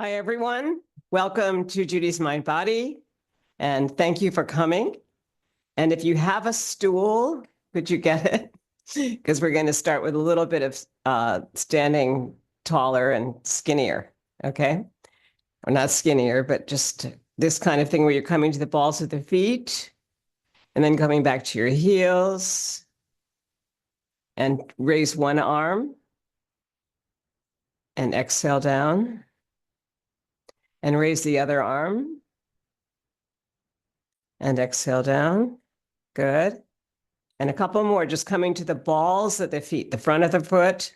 Hi, everyone. Welcome to Judy's Mind Body, and thank you for coming. And if you have a stool, could you get it? Because we're going to start with a little bit of standing taller and skinnier, okay? Or not skinnier, but just this kind of thing where you're coming to the balls of the feet and then coming back to your heels and raise one arm and exhale down. And raise the other arm and exhale down. Good. And a couple more, just coming to the balls of the feet, the front of the foot,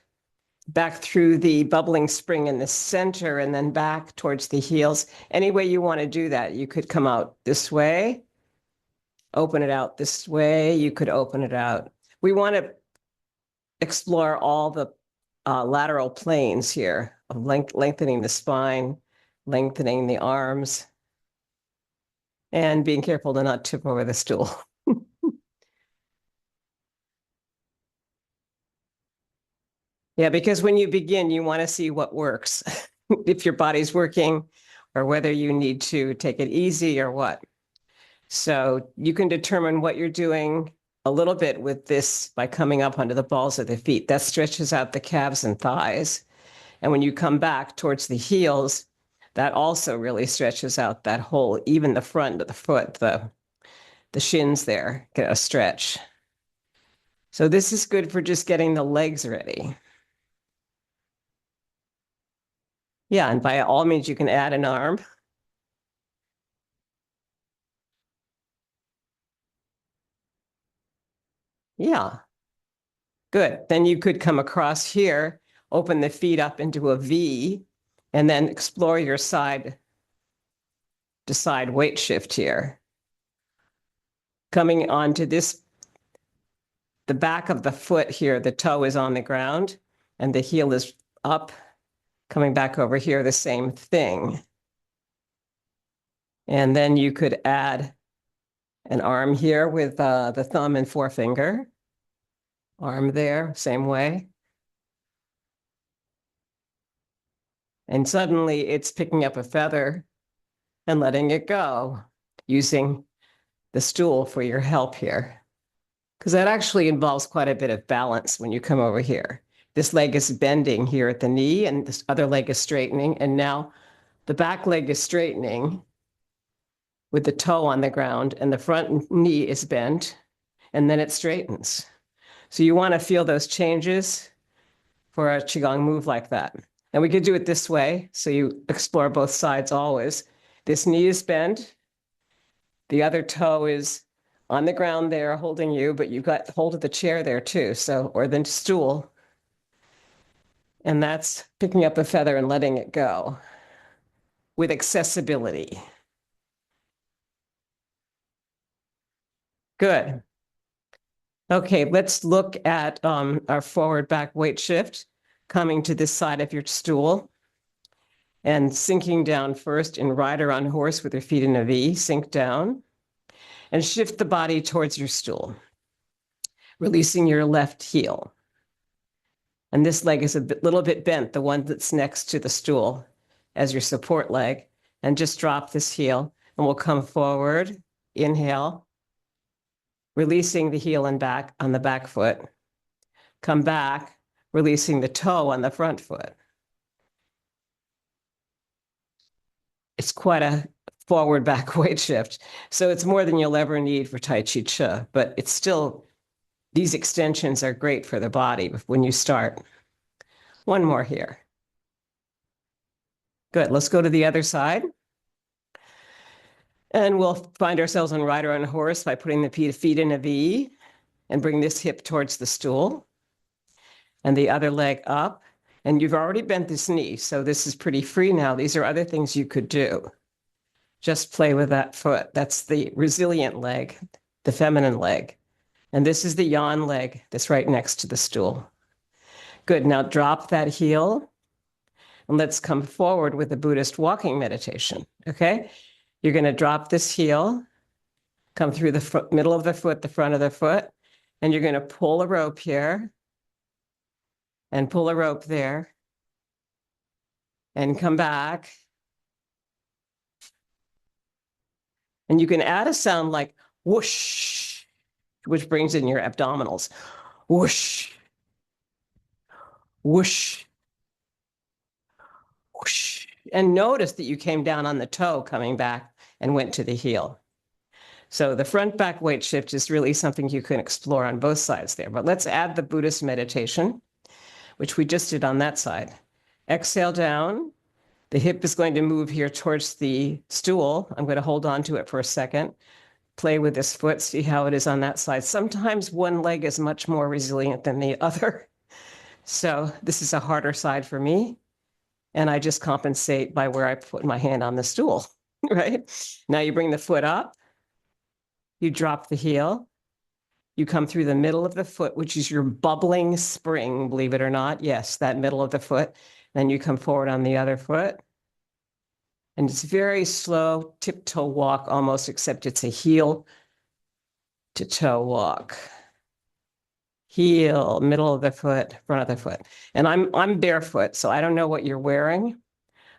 back through the bubbling spring in the center, and then back towards the heels. Any way you want to do that, you could come out this way, open it out this way. You could open it out. We want to explore all the lateral planes here of lengthening the spine, lengthening the arms, and being careful to not tip over the stool. Yeah, because when you begin, you want to see what works, if your body's working or whether you need to take it easy or what. So you can determine what you're doing a little bit with this by coming up onto the balls of the feet. That stretches out the calves and thighs. And when you come back towards the heels, that also really stretches out that whole, even the front of the foot, the shins there get a stretch. So this is good for just getting the legs ready. Yeah, and by all means, you can add an arm. Yeah, good. Then you could come across here, open the feet up into a V, and then explore your side to side weight shift here. Coming onto this, the back of the foot here, the toe is on the ground and the heel is up. Coming back over here, the same thing. And then you could add an arm here with the thumb and forefinger. Arm there, same way. And suddenly it's picking up a feather and letting it go, using the stool for your help here. Because that actually involves quite a bit of balance when you come over here. This leg is bending here at the knee, and this other leg is straightening. And now the back leg is straightening with the toe on the ground, and the front knee is bent, and then it straightens. So you want to feel those changes for a Qigong move like that. And we could do it this way, so you explore both sides always. This knee is bent. The other toe is on the ground there holding you, but you've got hold of the chair there too, so, or the stool. And that's picking up a feather and letting it go with accessibility. Good. Okay, let's look at our forward back weight shift, coming to this side of your stool and sinking down first in rider on horse with your feet in a V, sink down and shift the body towards your stool, releasing your left heel. And this leg is a little bit bent, the one that's next to the stool as your support leg. And just drop this heel and we'll come forward, inhale, releasing the heel and back on the back foot. Come back, releasing the toe on the front foot. It's quite a forward back weight shift. So it's more than you'll ever need for Tai Chi Chih, but it's still, these extensions are great for the body when you start. One more here. Good, let's go to the other side. And we'll find ourselves on rider on horse by putting the feet in a V and bring this hip towards the stool and the other leg up. And you've already bent this knee, so this is pretty free now. These are other things you could do. Just play with that foot. That's the resilient leg, the feminine leg. And this is the yawn leg that's right next to the stool. Good, now drop that heel. And let's come forward with the Buddhist walking meditation, okay? You're going to drop this heel, come through the middle of the foot, the front of the foot, and you're going to pull a rope here and pull a rope there and come back And you can add a sound like whoosh, which brings in your abdominals. Whoosh, whoosh, whoosh. And notice that you came down on the toe coming back and went to the heel. So the front back weight shift is really something you can explore on both sides there. But let's add the Buddhist meditation, which we just did on that side. Exhale down. The hip is going to move here towards the stool. I'm going to hold on to it for a second. Play with this foot, see how it is on that side. Sometimes one leg is much more resilient than the other. So this is a harder side for me. And I just compensate by where I put my hand on the stool, right? Now you bring the foot up. You drop the heel. You come through the middle of the foot, which is your bubbling spring, believe it or not. Yes, that middle of the foot. Then you come forward on the other foot. And it's very slow, tiptoe walk almost, except it's a heel to toe walk. Heel, middle of the foot, front of the foot. And I'm barefoot, so I don't know what you're wearing,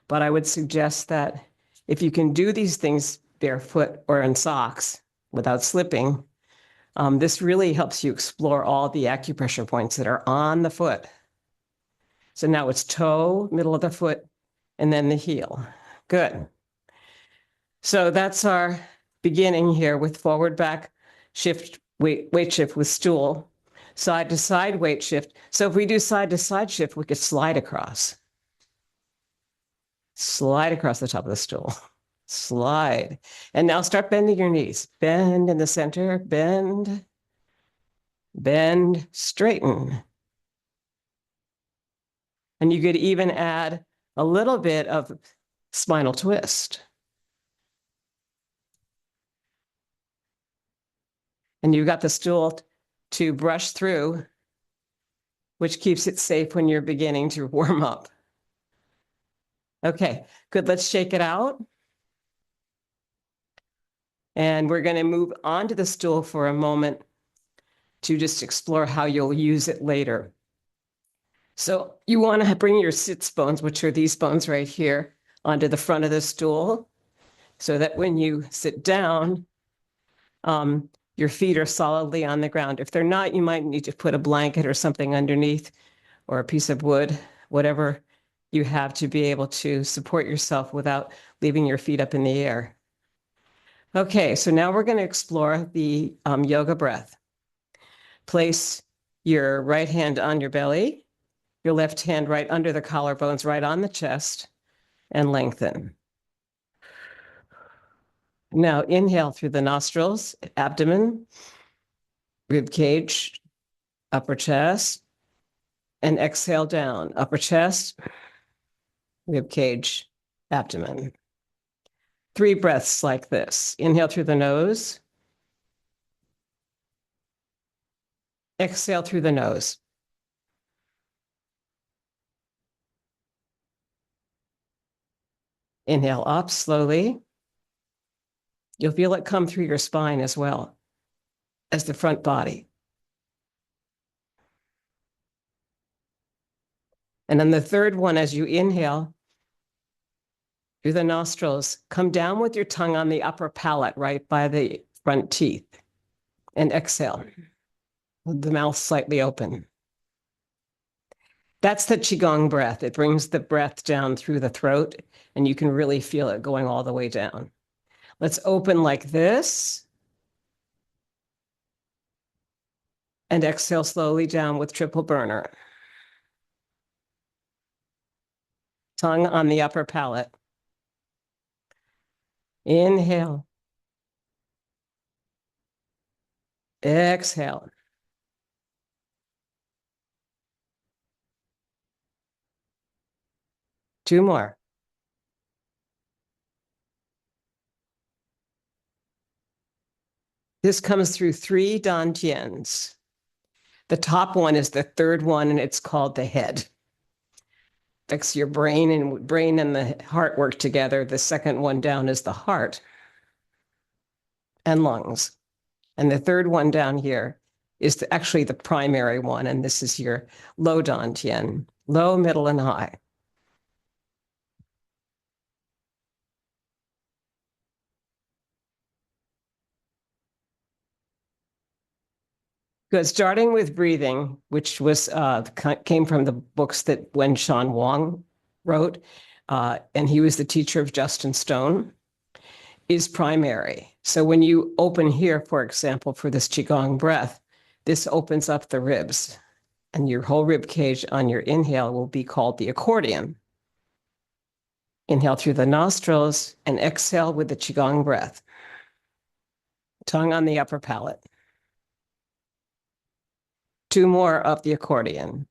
but I would suggest that if you can do these things barefoot or in socks without slipping, this really helps you explore all the acupressure points that are on the foot. So now it's toe, middle of the foot, and then the heel. Good. So that's our beginning here with forward back shift, weight shift with stool, side to side weight shift. So if we do side to side shift, we could slide across the top of the stool, slide. And now start bending your knees. Bend in the center, bend, bend, straighten. And you could even add a little bit of spinal twist. And you've got the stool to brush through, which keeps it safe when you're beginning to warm up. Okay, good. Let's shake it out. And we're going to move onto the stool for a moment to just explore how you'll use it later. So you want to bring your sits bones, which are these bones right here, onto the front of the stool so that when you sit down, your feet are solidly on the ground. If they're not, you might need to put a blanket or something underneath or a piece of wood, whatever you have to be able to support yourself without leaving your feet up in the air. Okay, so now we're going to explore the yoga breath. Place your right hand on your belly, your left hand right under the collarbones, right on the chest, and lengthen. Now inhale through the nostrils, abdomen, rib cage, upper chest, and exhale down, upper chest, rib cage, abdomen. 3 breaths like this. Inhale through the nose. Exhale through the nose. Inhale up slowly. You'll feel it come through your spine as well as the front body. And then the third one, as you inhale through the nostrils, come down with your tongue on the upper palate, right by the front teeth. And exhale, with the mouth slightly open. That's the Qigong breath. It brings the breath down through the throat, and you can really feel it going all the way down. Let's open like this. And exhale slowly down with triple burner. Tongue on the upper palate. Inhale. Exhale. Two more. This comes through 3 dantians. The top one is the third one, and it's called the head. Affects your brain and the heart work together. The second one down is the heart and lungs. And the third one down here is actually the primary one, and this is your low dantian, low, middle, and high. Good. Starting with breathing, which was came from the books that Wen Shan Wang wrote, and he was the teacher of Justin Stone, is primary. So when you open here, for example, for this Qigong breath, this opens up the ribs, and your whole rib cage on your inhale will be called the accordion. Inhale through the nostrils and exhale with the Qigong breath. Tongue on the upper palate. 2 more of the accordion.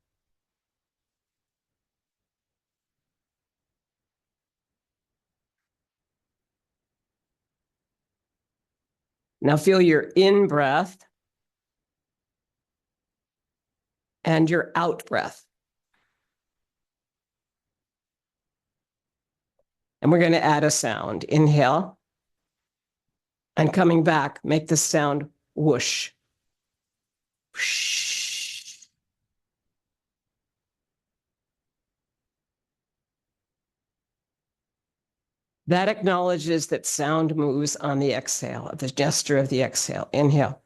Now feel your in breath and your out breath. And we're going to add a sound. Inhale. And coming back, make the sound whoosh. Whoosh. That acknowledges that sound moves on the exhale, the gesture of the exhale. Inhale.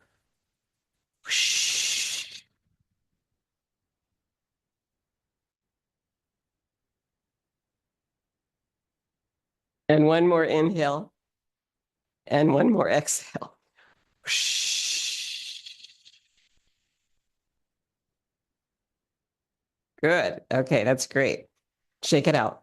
Whoosh. And one more inhale. And one more exhale. Whoosh. Good. Okay, that's great. Shake it out.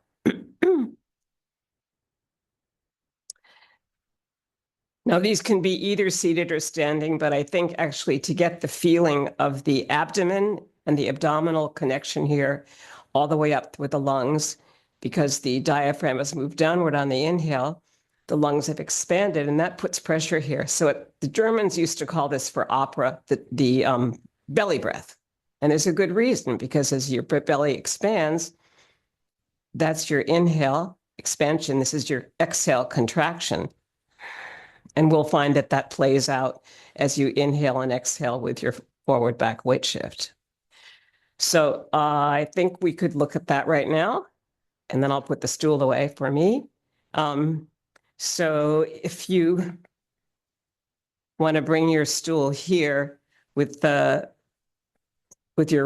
Now, these can be either seated or standing, but I think actually to get the feeling of the abdomen and the abdominal connection here all the way up with the lungs, because the diaphragm has moved downward on the inhale, the lungs have expanded, and that puts pressure here. So the Germans used to call this for opera the belly breath. And there's a good reason, because as your belly expands, that's your inhale expansion. This is your exhale contraction. And we'll find that that plays out as you inhale and exhale with your forward back weight shift. So I think we could look at that right now, and then I'll put the stool away for me. So if you want to bring your stool here with your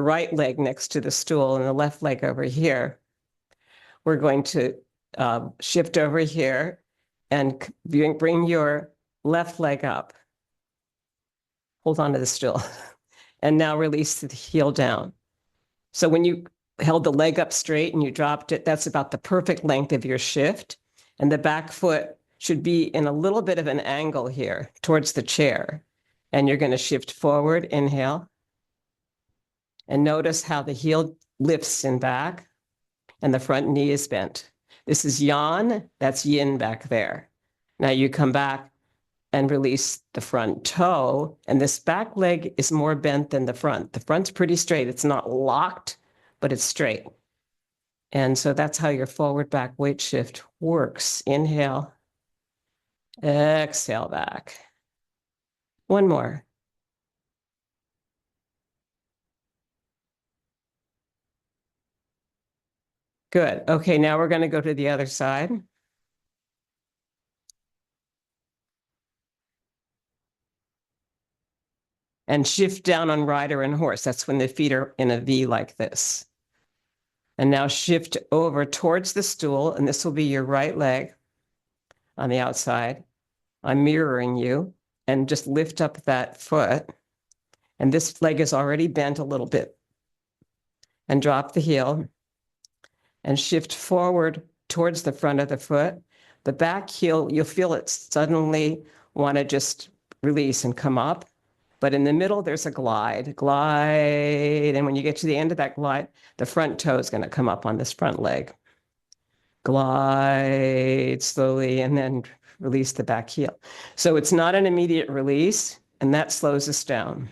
right leg next to the stool and the left leg over here, we're going to shift over here and bring your left leg up. Hold on to the stool. And now release the heel down. So when you held the leg up straight and you dropped it, that's about the perfect length of your shift. And the back foot should be in a little bit of an angle here towards the chair. And you're going to shift forward, inhale. And notice how the heel lifts in back and the front knee is bent. This is yan, that's yin back there. Now you come back and release the front toe, and this back leg is more bent than the front. The front's pretty straight. It's not locked, but it's straight. And so that's how your forward back weight shift works. Inhale, exhale back. One more. Good. Okay, now we're going to go to the other side. And shift down on rider and horse. That's when the feet are in a V like this. And now shift over towards the stool, and this will be your right leg on the outside. I'm mirroring you, and just lift up that foot. And this leg is already bent a little bit. And drop the heel and shift forward towards the front of the foot. The back heel, you'll feel it suddenly want to just release and come up. But in the middle, there's a glide. And when you get to the end of that glide, the front toe is going to come up on this front leg. Glide slowly, and then release the back heel. So it's not an immediate release, and that slows us down.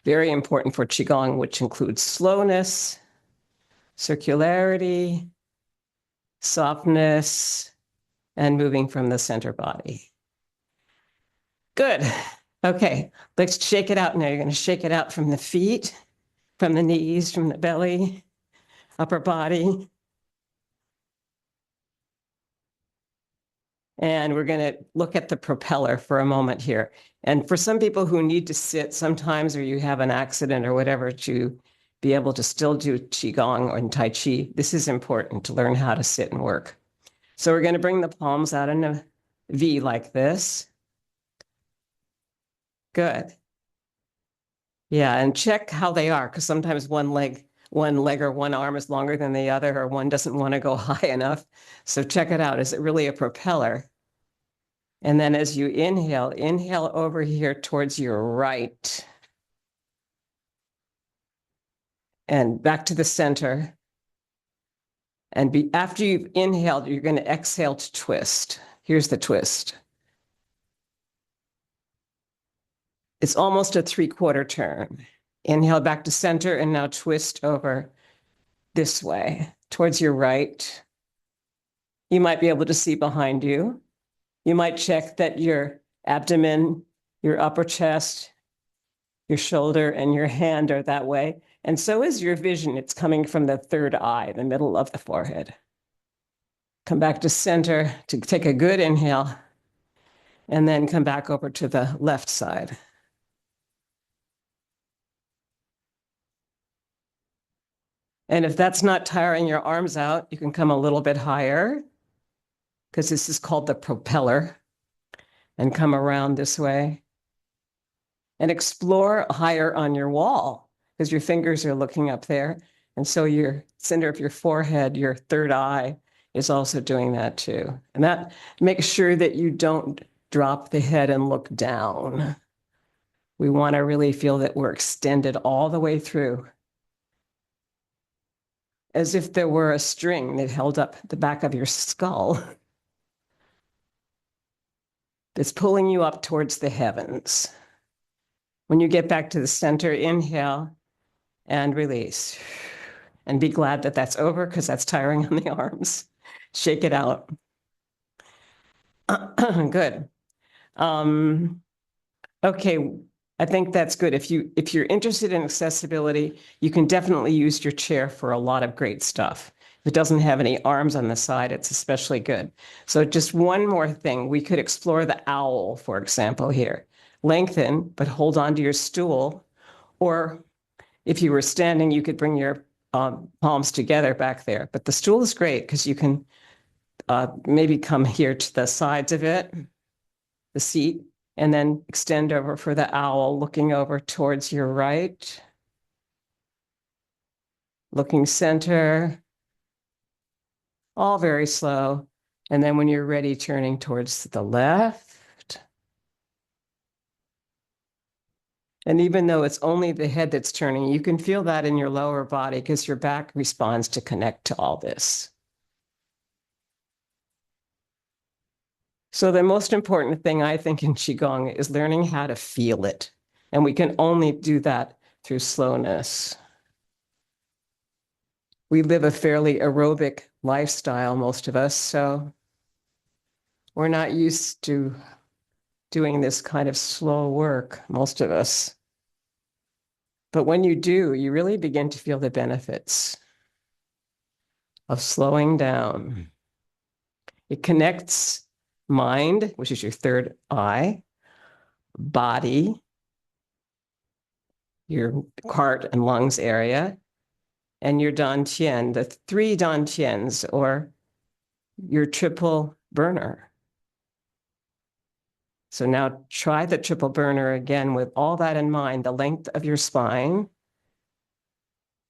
Very important for Qigong, which includes slowness, circularity, softness, and moving from the center body. Good. Okay, let's shake it out now. You're going to shake it out from the feet, from the knees, from the belly, upper body. And we're going to look at the propeller for a moment here. And for some people who need to sit sometimes, or you have an accident or whatever, to be able to still do Qigong or Tai Chi, this is important to learn how to sit and work. So we're going to bring the palms out in a V like this. Good. Yeah, and check how they are, because sometimes one leg or one arm is longer than the other, or one doesn't want to go high enough. So check it out. Is it really a propeller? And then as you inhale, inhale over here towards your right. And back to the center. And after you've inhaled, you're going to exhale to twist. Here's the twist. It's almost a 3/4 turn. Inhale back to center and now twist over this way towards your right. You might be able to see behind you. You might check that your abdomen, your upper chest, your shoulder, and your hand are that way. And so is your vision. It's coming from the third eye, the middle of the forehead. Come back to center to take a good inhale, and then come back over to the left side. And if that's not tiring your arms out, you can come a little bit higher, because this is called the propeller, and come around this way. And explore higher on your wall, because your fingers are looking up there. And so your center of your forehead, your third eye, is also doing that too. And that makes sure that you don't drop the head and look down. We want to really feel that we're extended all the way through, as if there were a string that held up the back of your skull that's pulling you up towards the heavens. When you get back to the center, inhale and release. And be glad that that's over, because that's tiring on the arms. Shake it out. Good. Okay, I think that's good. If you're interested in accessibility, you can definitely use your chair for a lot of great stuff. If it doesn't have any arms on the side, it's especially good. So just one more thing, we could explore the owl, for example, here. Lengthen, but hold on to your stool. Or if you were standing, you could bring your palms together back there. But the stool is great because you can maybe come here to the sides of it, the seat, and then extend over for the owl, looking over towards your right, looking center, all very slow. And then when you're ready, turning towards the left. And even though it's only the head that's turning, you can feel that in your lower body, because your back responds to connect to all this. So the most important thing, I think, in Qigong is learning how to feel it. And we can only do that through slowness. We live a fairly aerobic lifestyle, most of us, so we're not used to doing this kind of slow work, most of us. But when you do, you really begin to feel the benefits of slowing down. It connects mind, which is your third eye, body, your heart and lungs area, and your dantian, the 3 dantians, or your triple burner. So now try the triple burner again with all that in mind, the length of your spine,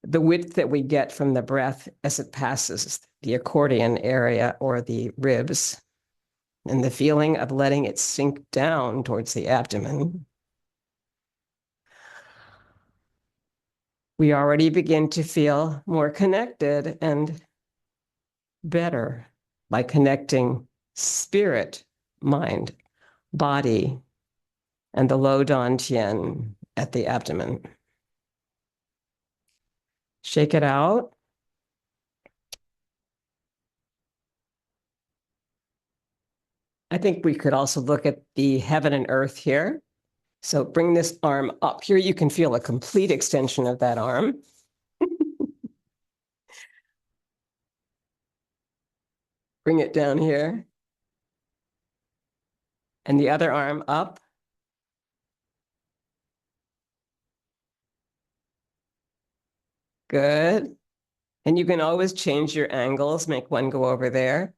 the width that we get from the breath as it passes the accordion area or the ribs, and the feeling of letting it sink down towards the abdomen. We already begin to feel more connected and better by connecting spirit, mind, body, and the low dantian at the abdomen. Shake it out. I think we could also look at the heaven and earth here. So bring this arm up. Here you can feel a complete extension of that arm. Bring it down here. And the other arm up. Good. And you can always change your angles, make one go over there.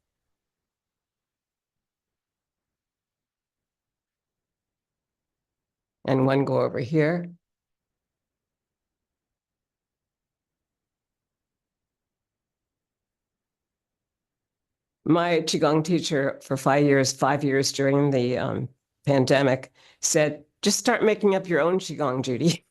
And one go over here. My Qigong teacher for 5 years during the pandemic said, just start making up your own Qigong, Judy.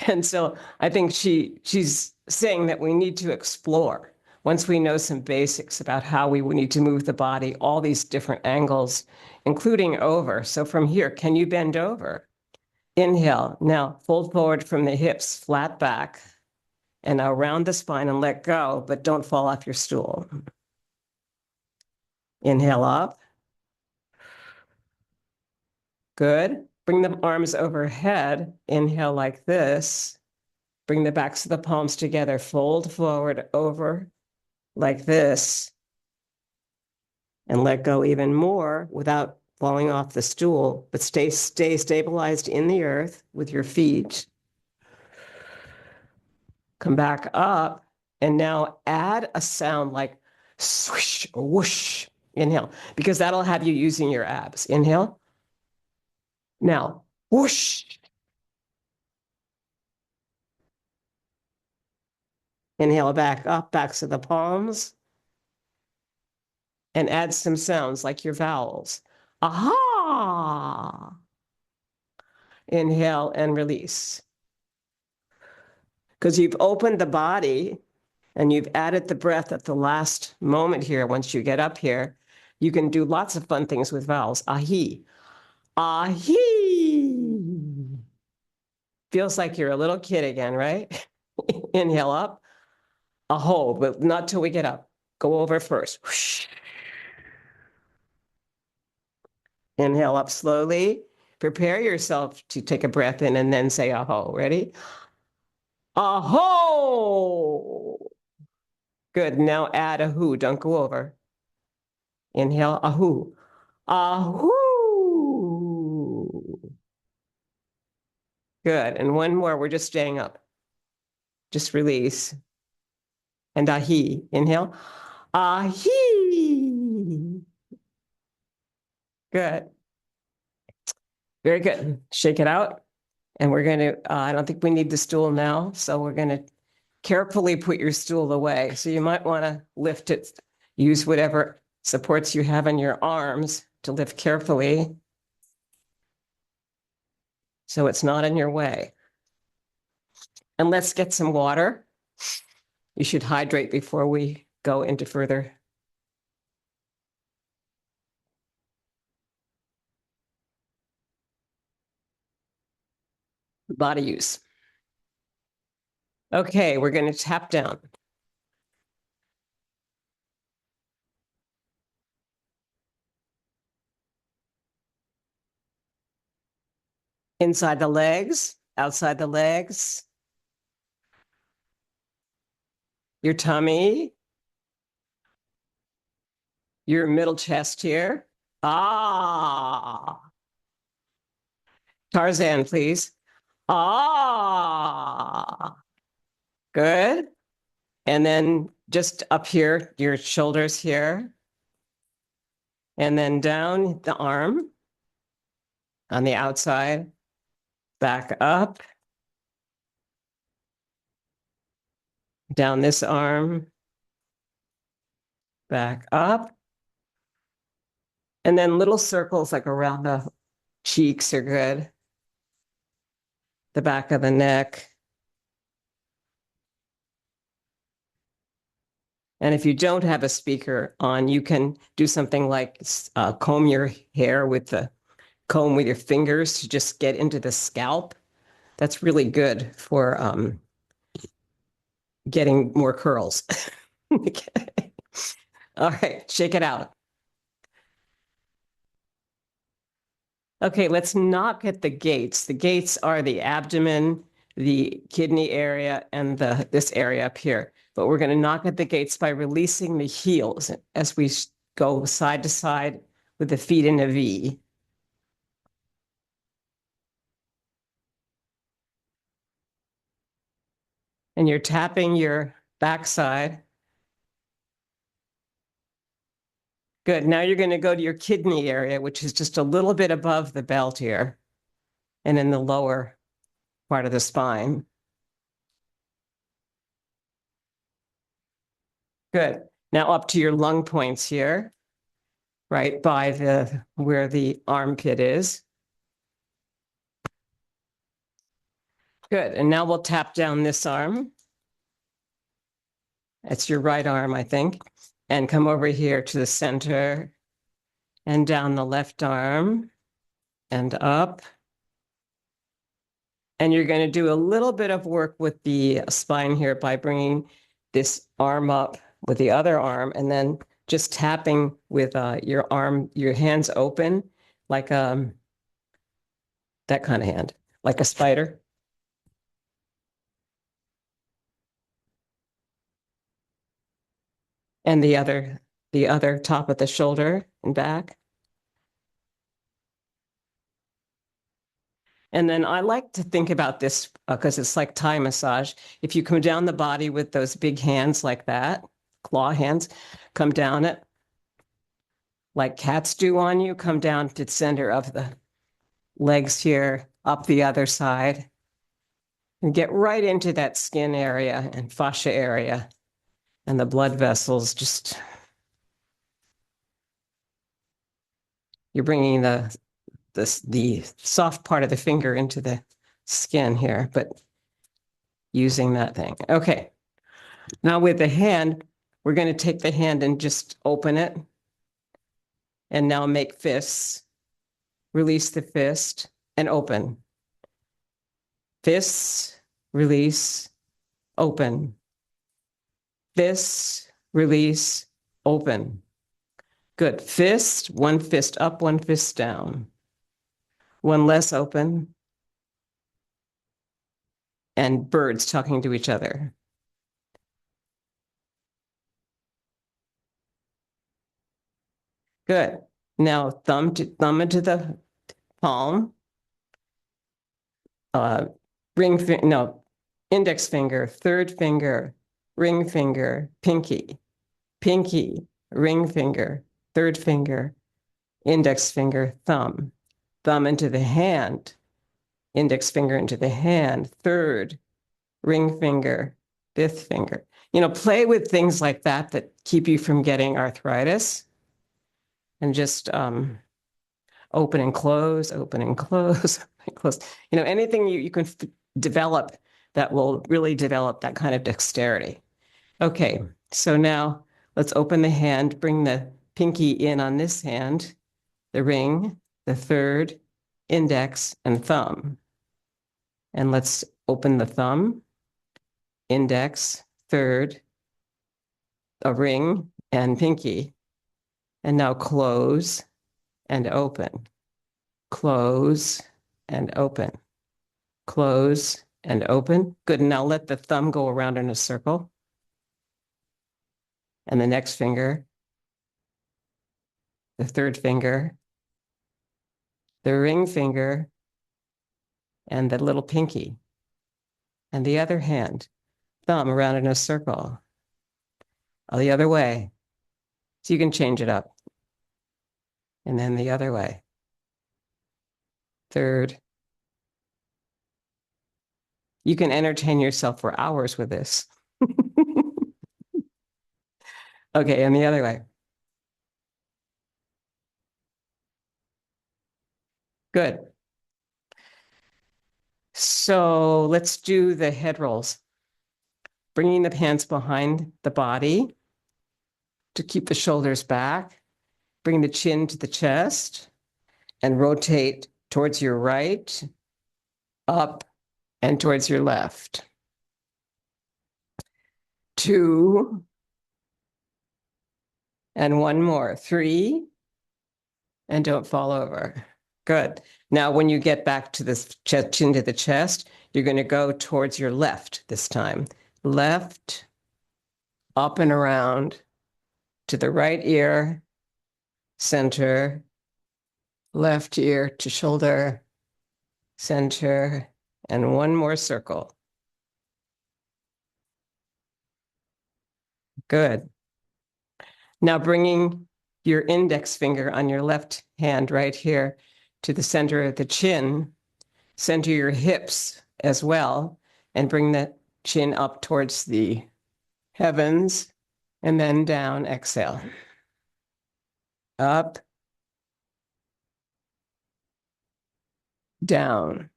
And so I think she's saying that we need to explore, once we know some basics about how we need to move the body, all these different angles, including over. So from here, can you bend over? Inhale. Now fold forward from the hips, flat back, and now round the spine and let go, but don't fall off your stool. Inhale up. Good. Bring the arms overhead. Inhale like this. Bring the backs of the palms together. Fold forward over like this. And let go even more without falling off the stool, but stay stabilized in the earth with your feet. Come back up. And now add a sound like swish or whoosh. Inhale, because that'll have you using your abs. Inhale. Now, whoosh. Inhale back up, backs of the palms. And add some sounds like your vowels. Aha. Inhale and release. Because you've opened the body and you've added the breath at the last moment here. Once you get up here, you can do lots of fun things with vowels. Ahi. Ahi. Feels like you're a little kid again, right? Inhale up. Aho, but not till we get up. Go over first. Whoosh. Inhale up slowly. Prepare yourself to take a breath in and then say aho. Ready? Aho. Good. Now add a who. Don't go over. Inhale, ahu. Ahoo. Good. And one more. We're just staying up. Just release. And ahi. Inhale. Ahi. Good. Very good. Shake it out. And we're going to, I don't think we need the stool now. So we're going to carefully put your stool away. So you might want to lift it. Use whatever supports you have in your arms to lift carefully, so it's not in your way. And let's get some water. You should hydrate before we go into further. Body use. Okay, we're going to tap down. Inside the legs, outside the legs, your tummy, your middle chest here. Ah. Tarzan, please. Ah. Good. And then just up here, your shoulders here. And then down the arm on the outside, back up. Down this arm, back up. And then little circles like around the cheeks are good. The back of the neck. And if you don't have a speaker on, you can do something like comb your hair with the comb with your fingers to just get into the scalp. That's really good for getting more curls. Okay. All right, shake it out. Okay, let's knock at the gates. The gates are the abdomen, the kidney area, and this area up here. But we're going to knock at the gates by releasing the heels as we go side to side with the feet in a V. And you're tapping your backside. Good. Now you're going to go to your kidney area, which is just a little bit above the belt here and in the lower part of the spine. Good. Now up to your lung points here, right by where the armpit is. Good. And now we'll tap down this arm. It's your right arm, I think. And come over here to the center and down the left arm and up. And you're going to do a little bit of work with the spine here by bringing this arm up with the other arm and then just tapping with your arm, your hands open, like that kind of hand, like a spider. And the other top of the shoulder and back. And then I like to think about this because it's like Thai massage. If you come down the body with those big hands like that, claw hands, come down it like cats do on you, come down to the center of the legs here, up the other side, and get right into that skin area and fascia area and the blood vessels. Just, you're bringing the soft part of the finger into the skin here, but using that thing. Okay. Now with the hand, we're going to take the hand and just open it. And now make fists. Release the fist and open. Fists, release, open. Fists, release, open. Good. Fist, one fist up, one fist down. One less open. And birds talking to each other. Good. Now thumb into the palm. Index finger, third finger, ring finger, pinky, ring finger, third finger, index finger, thumb into the hand, index finger into the hand, third, ring finger, fifth finger. Play with things like that keep you from getting arthritis. And just open and close, open and close, close. Anything you can develop that will really develop that kind of dexterity. Okay, so now let's open the hand, bring the pinky in on this hand, the ring, the third, index, and thumb. And let's open the thumb, index, third, a ring, and pinky. And now close and open, close and open, close and open. Good. Now let the thumb go around in a circle. And the next finger, the third finger, the ring finger, and the little pinky. And the other hand, thumb around in a circle. The other way. So you can change it up. And then the other way. Third. You can entertain yourself for hours with this. Okay, and the other way. Good. So let's do the head rolls. Bringing the hands behind the body to keep the shoulders back. Bring the chin to the chest and rotate towards your right, up, and towards your left. 2, and one more. 3, and don't fall over. Good. Now, when you get back to this chin to the chest, you're going to go towards your left this time. Left, up and around, to the right ear, center, left ear to shoulder, center, and one more circle. Good. Now bringing your index finger on your left hand right here to the center of the chin, center your hips as well, and bring the chin up towards the heavens, and then down, exhale. Up, down.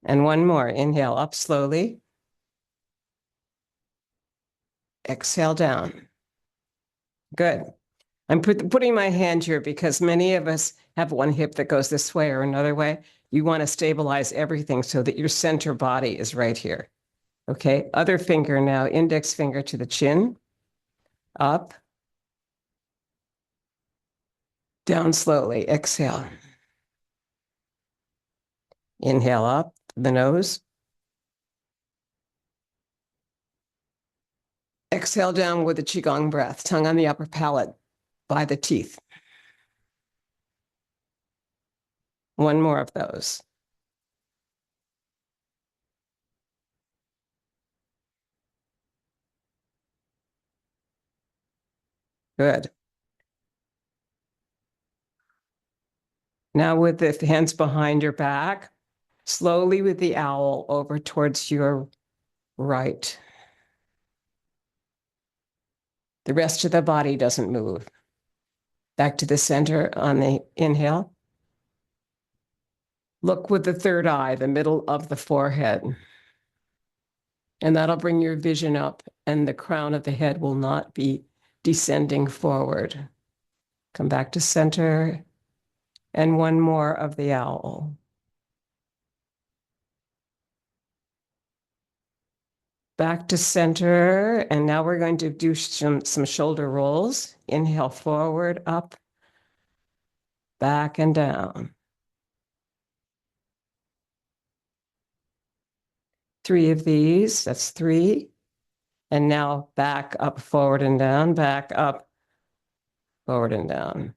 And one more, inhale up slowly. Exhale down. Good. I'm putting my hand here because many of us have one hip that goes this way or another way. You want to stabilize everything so that your center body is right here. Okay, other finger now, index finger to the chin, up, down slowly, exhale. Inhale up the nose. Exhale down with the Qigong breath, tongue on the upper palate by the teeth. One more of those. Good. Now with the hands behind your back, slowly with the owl over towards your right. The rest of the body doesn't move. Back to the center on the inhale. Look with the third eye, the middle of the forehead. And that'll bring your vision up, and the crown of the head will not be descending forward. Come back to center, and one more of the owl. Back to center, and now we're going to do some shoulder rolls. Inhale forward, up, back, and down. 3 of these, that's 3. And now back, up, forward, and down, back, up, forward, and down.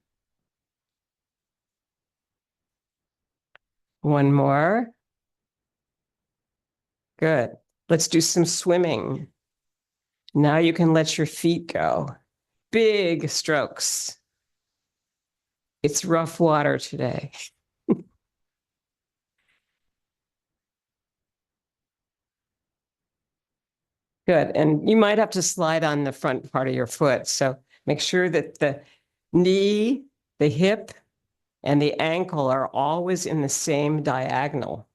One more. Good. Let's do some swimming. Now you can let your feet go. Big strokes. It's rough water today. Good. And you might have to slide on the front part of your foot. So make sure that the knee, the hip, and the ankle are always in the same diagonal.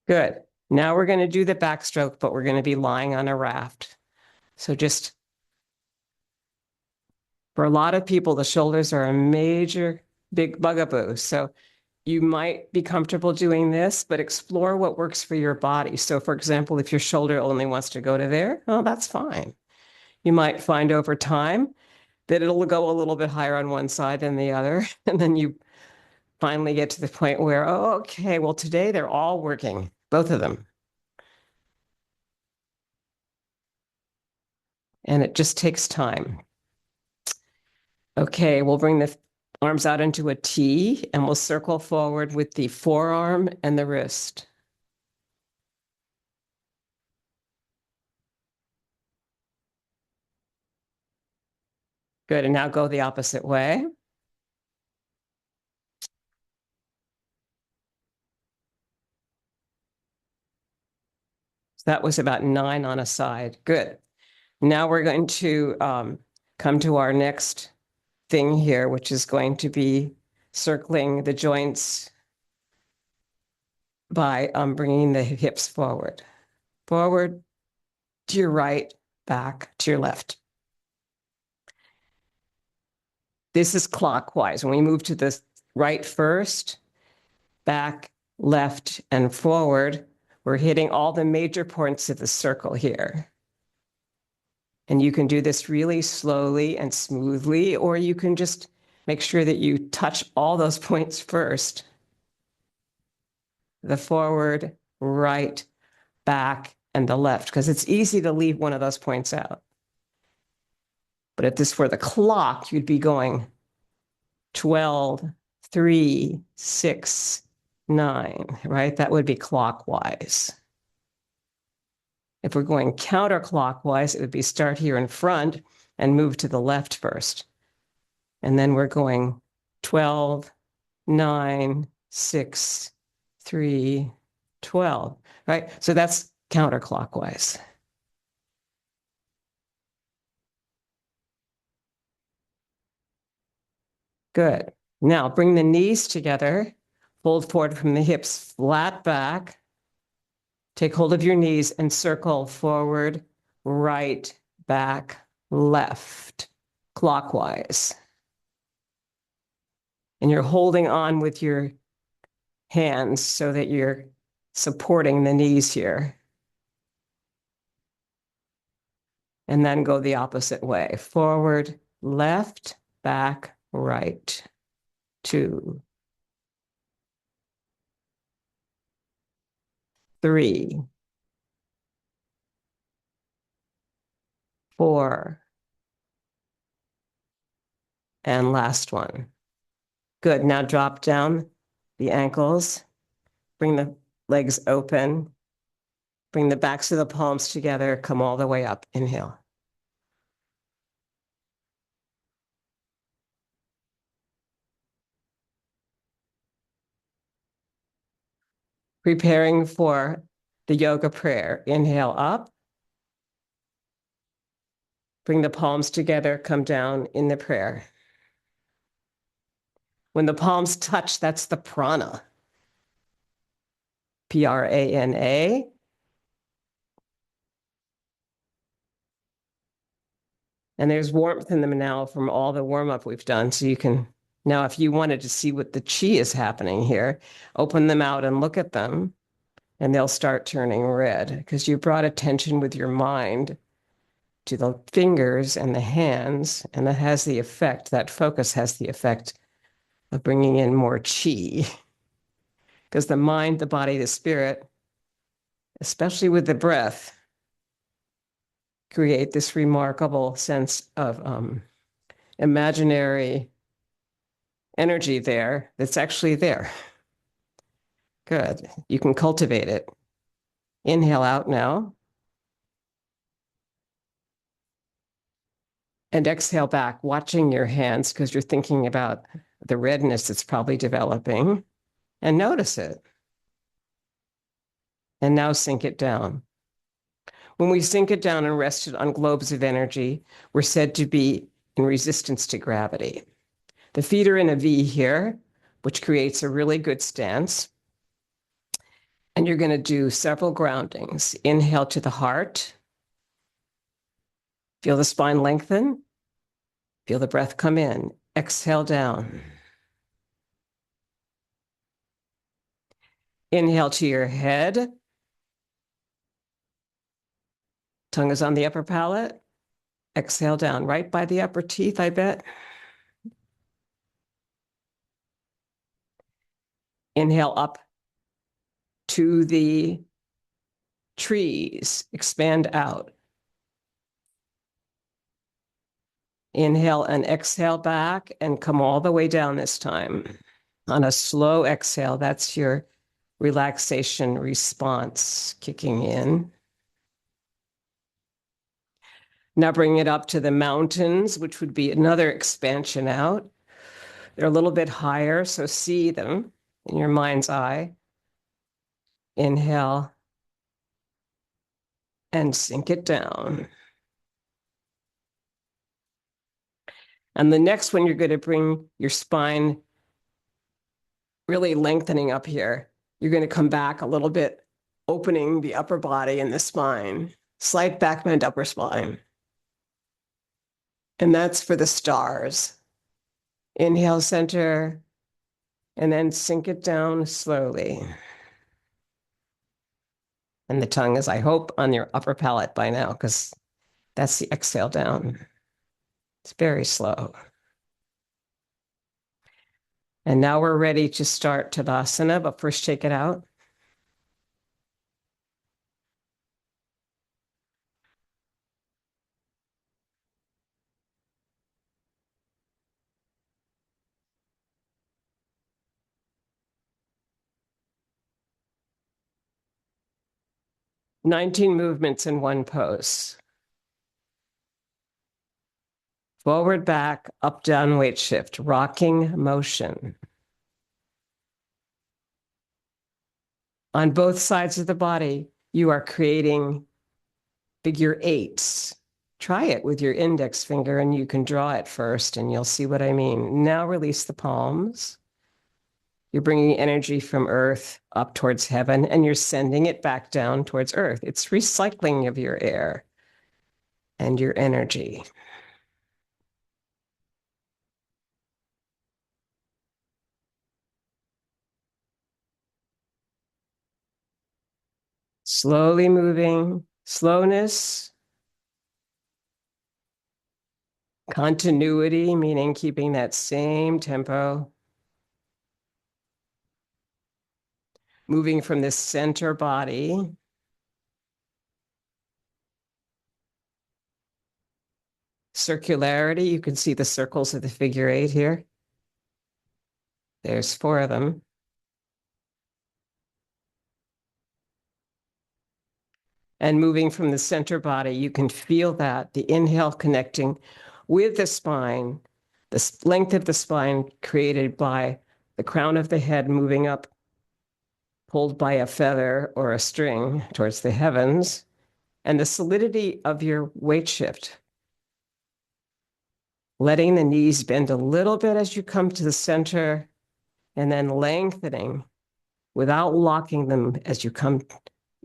Good. Now we're going to do the backstroke, but we're going to be lying on a raft. So just for a lot of people, the shoulders are a major big bugaboo. So you might be comfortable doing this, but explore what works for your body. So for example, if your shoulder only wants to go to there, well, that's fine. You might find over time that it'll go a little bit higher on one side than the other. And then you finally get to the point where, oh, okay, well, today they're all working, both of them. And it just takes time. Okay, we'll bring the arms out into a T, and we'll circle forward with the forearm and the wrist. Good, and now go the opposite way. So that was about 9 on a side. Good. Now we're going to come to our next thing here, which is going to be circling the joints by bringing the hips forward. Forward to your right, back to your left. This is clockwise. When we move to the right first, back, left, and forward, we're hitting all the major points of the circle here. And you can do this really slowly and smoothly, or you can just make sure that you touch all those points first. The forward, right, back, and the left, because it's easy to leave one of those points out. But if this were the clock, you'd be going 12, 3, 6, 9, right? That would be clockwise. If we're going counterclockwise, it would be start here in front and move to the left first. And then we're going 12, 9, 6, 3, 12, right? So that's counterclockwise. Good. Now bring the knees together, fold forward from the hips, flat back. Take hold of your knees and circle forward, right, back, left, clockwise. And you're holding on with your hands so that you're supporting the knees here. And then go the opposite way. Forward, left, back, right. 2, 3, 4, and last one. Good. Now drop down the ankles. Bring the legs open. Bring the backs of the palms together. Come all the way up. Inhale. Preparing for the yoga prayer. Inhale up. Bring the palms together. Come down in the prayer. When the palms touch, that's the prana. Prana. And there's warmth in them now from all the warm up we've done. So you can, now, if you wanted to see what the chi is happening here, open them out and look at them, and they'll start turning red because you brought attention with your mind to the fingers and the hands. And that has the effect, that focus has the effect of bringing in more chi. Because the mind, the body, the spirit, especially with the breath, create this remarkable sense of imaginary energy there that's actually there. Good. You can cultivate it. Inhale out now. And exhale back, watching your hands because you're thinking about the redness that's probably developing. And notice it. And now sink it down. When we sink it down and rest it on globes of energy, we're said to be in resistance to gravity. The feet are in a V here, which creates a really good stance. And you're going to do several groundings. Inhale to the heart. Feel the spine lengthen. Feel the breath come in. Exhale down. Inhale to your head. Tongue is on the upper palate. Exhale down, right by the upper teeth, I bet. Inhale up to the trees. Expand out. Inhale and exhale back and come all the way down this time. On a slow exhale, that's your relaxation response kicking in. Now bring it up to the mountains, which would be another expansion out. They're a little bit higher, so see them in your mind's eye. Inhale and sink it down. And the next one, you're going to bring your spine really lengthening up here. You're going to come back a little bit, opening the upper body and the spine. Slight back bend upper spine. And that's for the stars. Inhale, center, and then sink it down slowly. And the tongue is, I hope, on your upper palate by now, because that's the exhale down. It's very slow. And now we're ready to start Tadasana, but first shake it out. 19 movements in one pose. Forward, back, up, down, weight shift, rocking motion. On both sides of the body, you are creating figure eights. Try it with your index finger and you can draw it first and you'll see what I mean. Now release the palms. You're bringing energy from earth up towards heaven and you're sending it back down towards earth. It's recycling of your air and your energy. Slowly moving, slowness, continuity, meaning keeping that same tempo. Moving from the center body. Circularity, you can see the circles of the figure eight here. There's 4 of them. And moving from the center body, you can feel that, the inhale connecting with the spine, the length of the spine created by the crown of the head moving up, pulled by a feather or a string towards the heavens, and the solidity of your weight shift. Letting the knees bend a little bit as you come to the center, and then lengthening without locking them as you come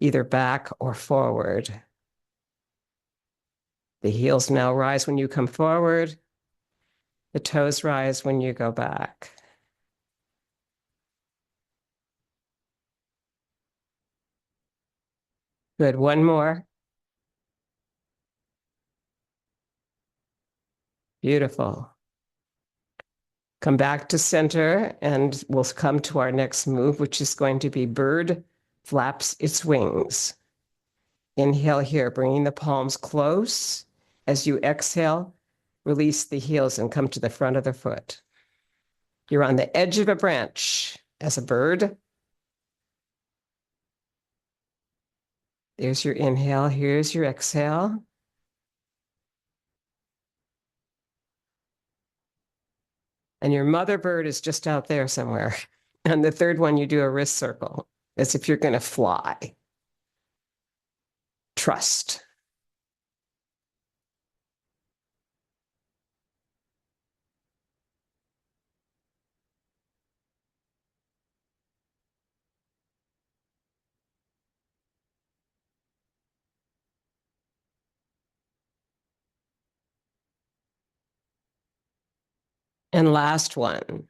either back or forward. The heels now rise when you come forward. The toes rise when you go back. Good, one more. Beautiful. Come back to center and we'll come to our next move, which is going to be bird flaps its wings. Inhale here, bringing the palms close. As you exhale, release the heels and come to the front of the foot. You're on the edge of a branch as a bird. There's your inhale. Here's your exhale. And your mother bird is just out there somewhere. And the third one, you do a wrist circle as if you're going to fly. Trust. And last one.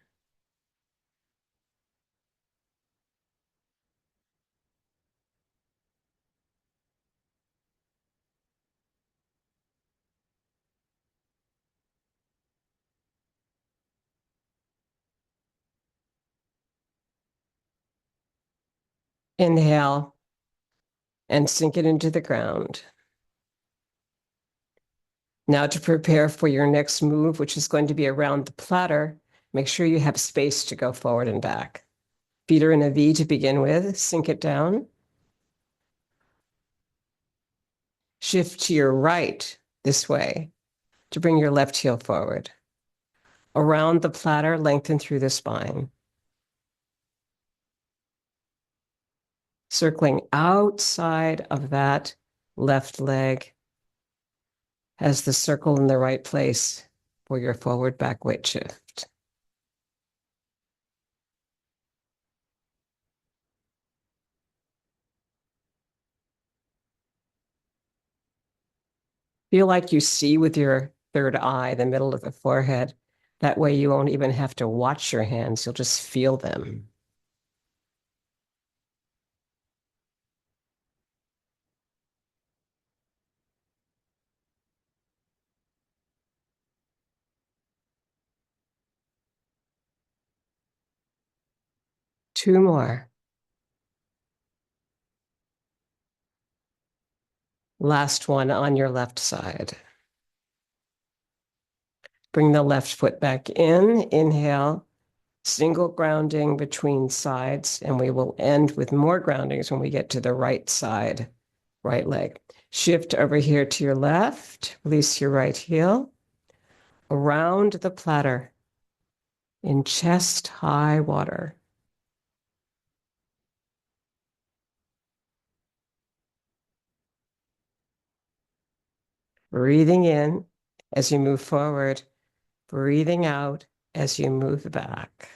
Inhale and sink it into the ground. Now to prepare for your next move, which is going to be around the platter, make sure you have space to go forward and back. Feet are in a V to begin with, sink it down. Shift to your right this way to bring your left heel forward. Around the platter, lengthen through the spine. Circling outside of that left leg has the circle in the right place for your forward back weight shift. Feel like you see with your third eye, the middle of the forehead. That way you won't even have to watch your hands. You'll just feel them. Two more. Last one on your left side. Bring the left foot back in. Inhale, single grounding between sides, and we will end with more groundings when we get to the right side right leg. Shift over here to your left. Release your right heel. Around the platter in chest high water. Breathing in as you move forward, breathing out as you move back.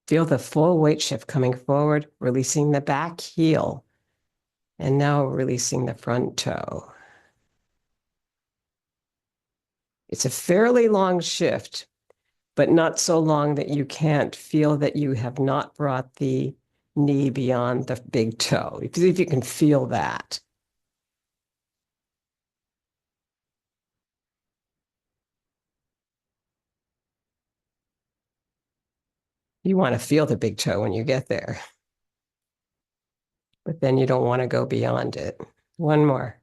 Feel the full weight shift coming forward, releasing the back heel, and now releasing the front toe. It's a fairly long shift, but not so long that you can't feel that you have not brought the knee beyond the big toe. See if you can feel that. You want to feel the big toe when you get there, but then you don't want to go beyond it. One more.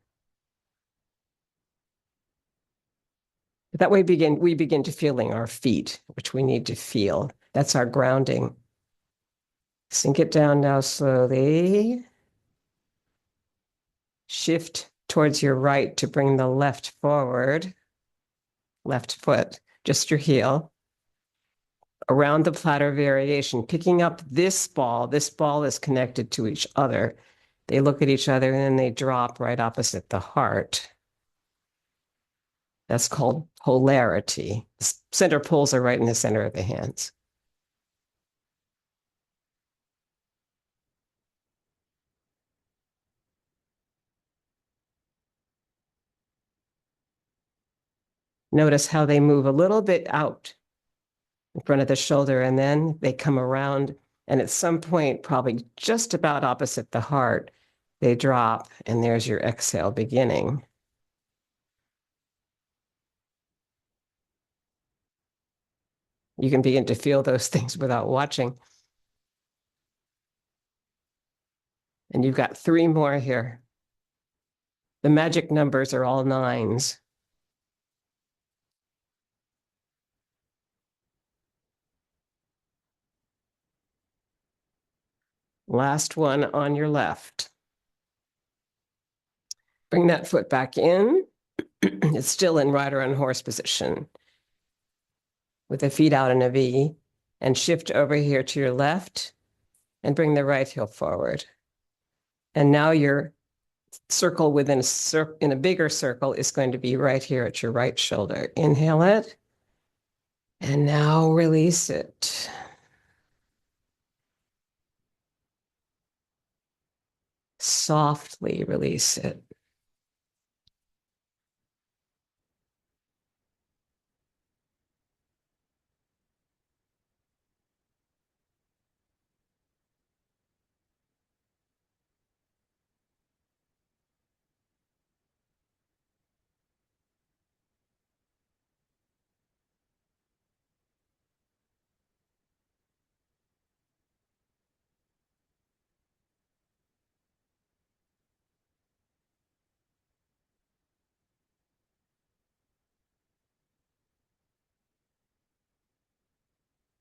That way we begin to feeling our feet, which we need to feel. That's our grounding. Sink it down now slowly. Shift towards your right to bring the left forward. Left foot, just your heel. Around the platter variation, picking up this ball. This ball is connected to each other. They look at each other and then they drop right opposite the heart. That's called polarity. The center poles are right in the center of the hands. Notice how they move a little bit out in front of the shoulder, and then they come around, and at some point, probably just about opposite the heart, they drop, and there's your exhale beginning. You can begin to feel those things without watching. And you've got 3 more here. The magic numbers are all 9s. Last one on your left. Bring that foot back in. It's still in rider on horse position with the feet out in a V, and shift over here to your left and bring the right heel forward. And now your circle within in a bigger circle is going to be right here at your right shoulder. Inhale it, and now release it. Softly release it.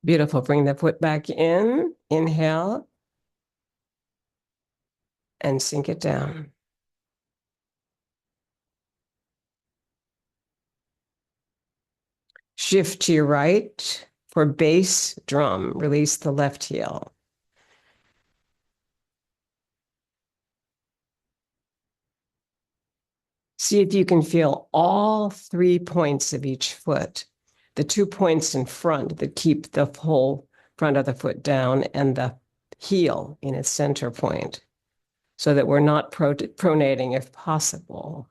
Beautiful. Bring the foot back in. Inhale. And sink it down. Shift to your right for bass drum. Release the left heel. See if you can feel all 3 points of each foot. The 2 points in front that keep the whole front of the foot down, and the heel in its center point, so that we're not pronating if possible,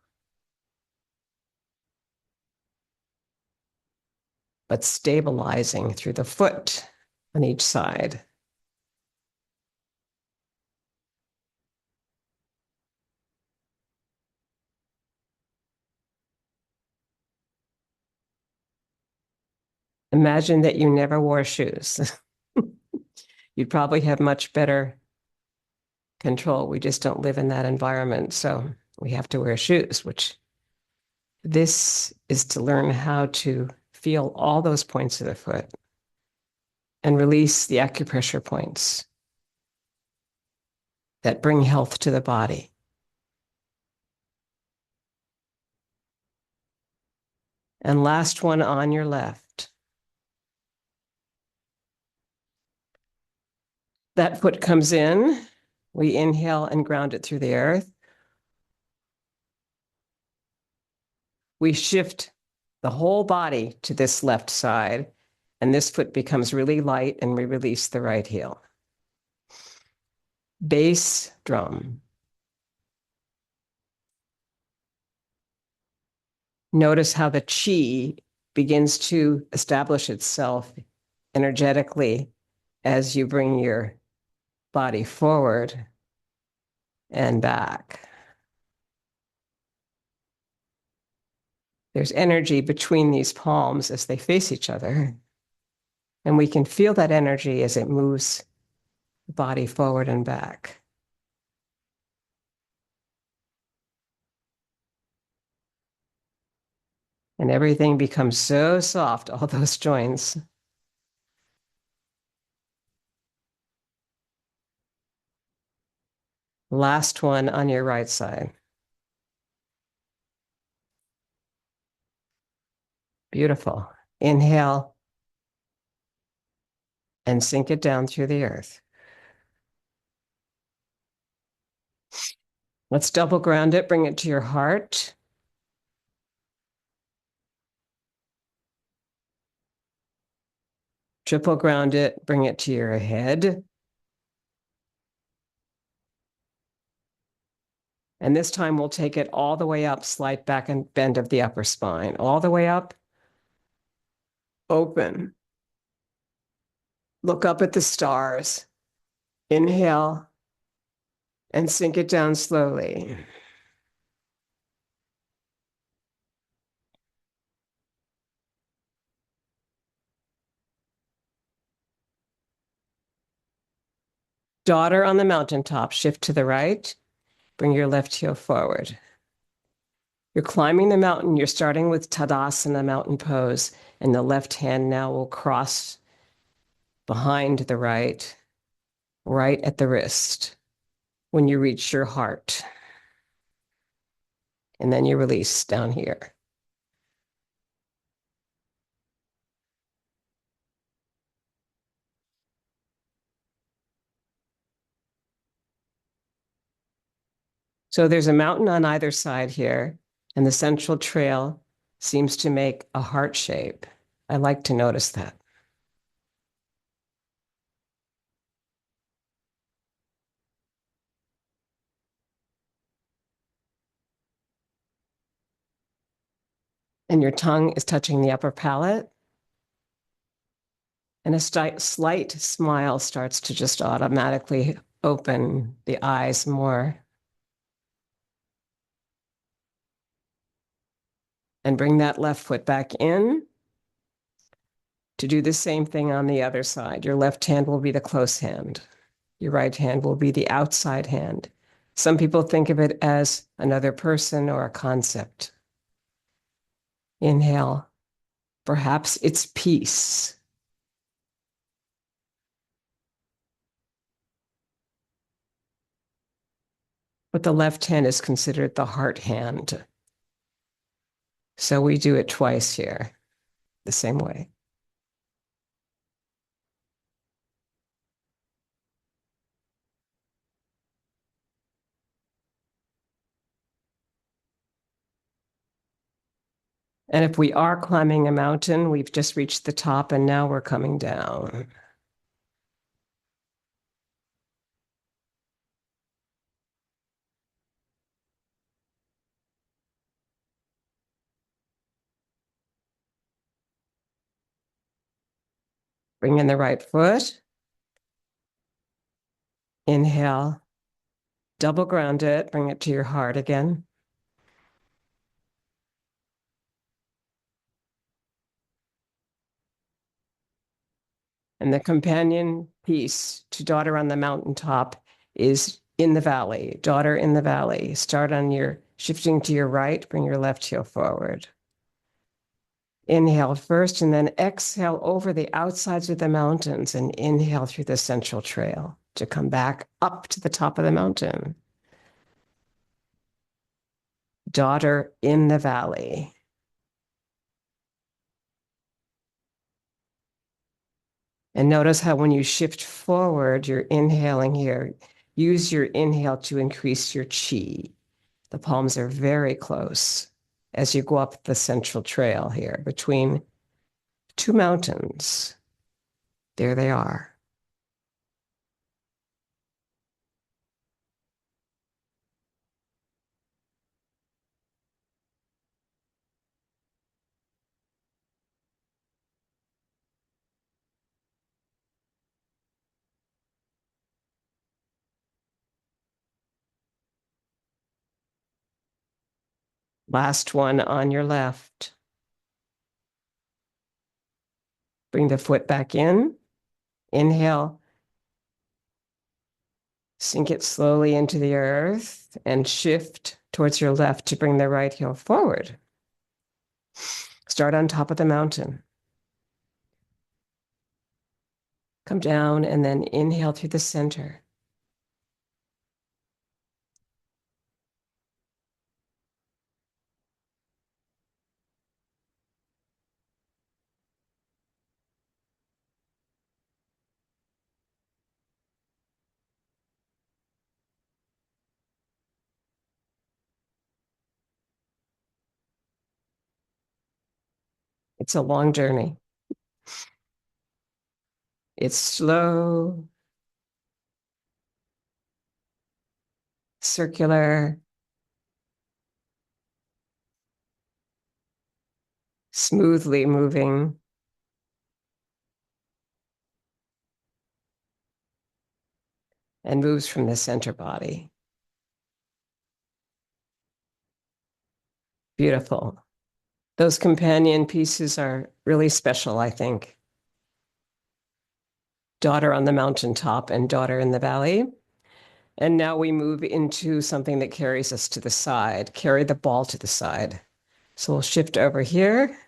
but stabilizing through the foot on each side. Imagine that you never wore shoes. You'd probably have much better control. We just don't live in that environment, so we have to wear shoes, which this is to learn how to feel all those points of the foot and release the acupressure points. that bring health to the body. And last one on your left. That foot comes in. We inhale and ground it through the earth. We shift the whole body to this left side, and this foot becomes really light, and we release the right heel. Bass drum. Notice how the chi begins to establish itself energetically as you bring your body forward and back. There's energy between these palms as they face each other. And we can feel that energy as it moves the body forward and back. And everything becomes so soft, all those joints. Last one on your right side. Beautiful. Inhale and sink it down through the earth. Let's double ground it, bring it to your heart. Triple ground it, bring it to your head. And this time we'll take it all the way up, slight back and bend of the upper spine, all the way up, open. Look up at the stars. Inhale and sink it down slowly. Daughter on the mountaintop, shift to the right, bring your left heel forward. You're climbing the mountain. You're starting with Tadasana, mountain pose, and the left hand now will cross behind the right, right at the wrist when you reach your heart. And then you release down here. So there's a mountain on either side here, and the central trail seems to make a heart shape. I like to notice that. And your tongue is touching the upper palate. And a slight smile starts to just automatically open the eyes more. And bring that left foot back in to do the same thing on the other side. Your left hand will be the close hand. Your right hand will be the outside hand. Some people think of it as another person or a concept. Inhale. Perhaps it's peace. But the left hand is considered the heart hand. So we do it twice here, the same way. And if we are climbing a mountain, we've just reached the top and now we're coming down. Bring in the right foot. Inhale. Double ground it. Bring it to your heart again. And the companion piece to Daughter on the Mountaintop is in the valley. Daughter in the valley. Start on your shifting to your right. Bring your left heel forward. Inhale first and then exhale over the outsides of the mountains and inhale through the central trail. to come back up to the top of the mountain. Daughter in the valley. And notice how when you shift forward, you're inhaling here. Use your inhale to increase your chi. The palms are very close as you go up the central trail here between two mountains. There they are. Last one on your left. Bring the foot back in. Inhale. Sink it slowly into the earth and shift towards your left to bring the right heel forward. Start on top of the mountain. Come down and then inhale through the center. It's a long journey. It's slow, circular, smoothly moving. And moves from the center body. Beautiful. Those companion pieces are really special, I think. Daughter on the mountaintop and daughter in the valley. And now we move into something that carries us to the side, carry the ball to the side. So we'll shift over here.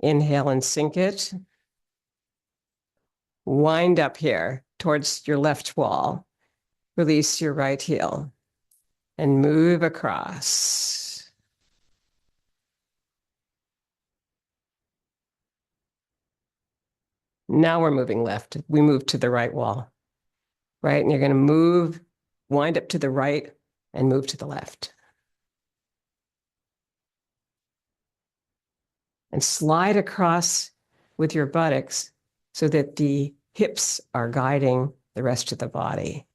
Inhale and sink it. Wind up here towards your left wall. Release your right heel and move across. Now we're moving left. We move to the right wall, right? And you're going to move, wind up to the right and move to the left. And slide across with your buttocks so that the hips are guiding the rest of the body.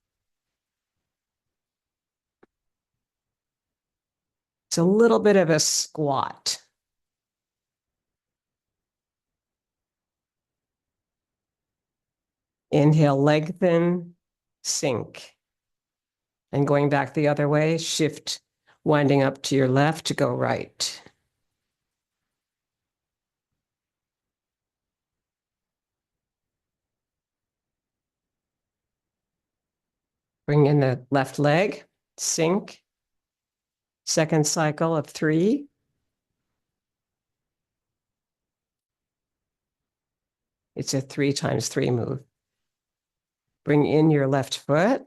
It's a little bit of a squat. Inhale, lengthen, sink. And going back the other way, shift, winding up to your left to go right. Bring in the left leg, sink. Second cycle of 3. It's a 3 times 3 move. Bring in your left foot.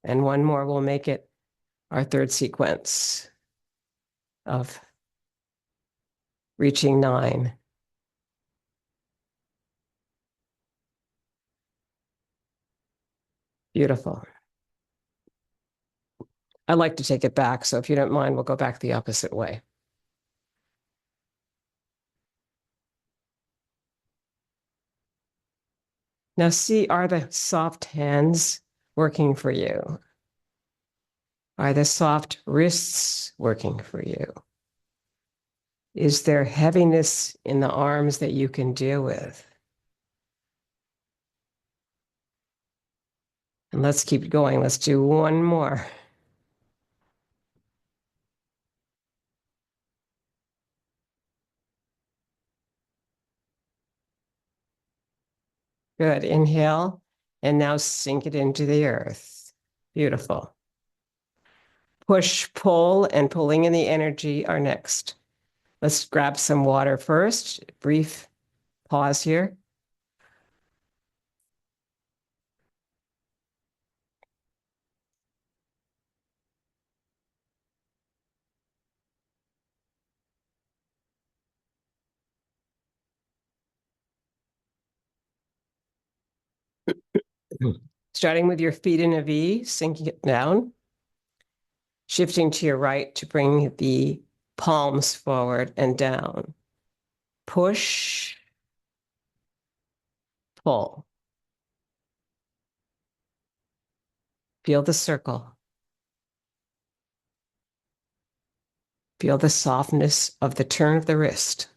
And one more will make it our third sequence of reaching 9. Beautiful. I like to take it back, so if you don't mind, we'll go back the opposite way. Now see, are the soft hands working for you? Are the soft wrists working for you? Is there heaviness in the arms that you can deal with? And let's keep going. Let's do one more. Good. Inhale, and now sink it into the earth. Beautiful. Push, pull, and pulling in the energy are next. Let's grab some water first. Brief Pause here. Starting with your feet in a V, sinking it down, shifting to your right to bring the palms forward and down. Push, pull. Feel the circle. Feel the softness of the turn of the wrist.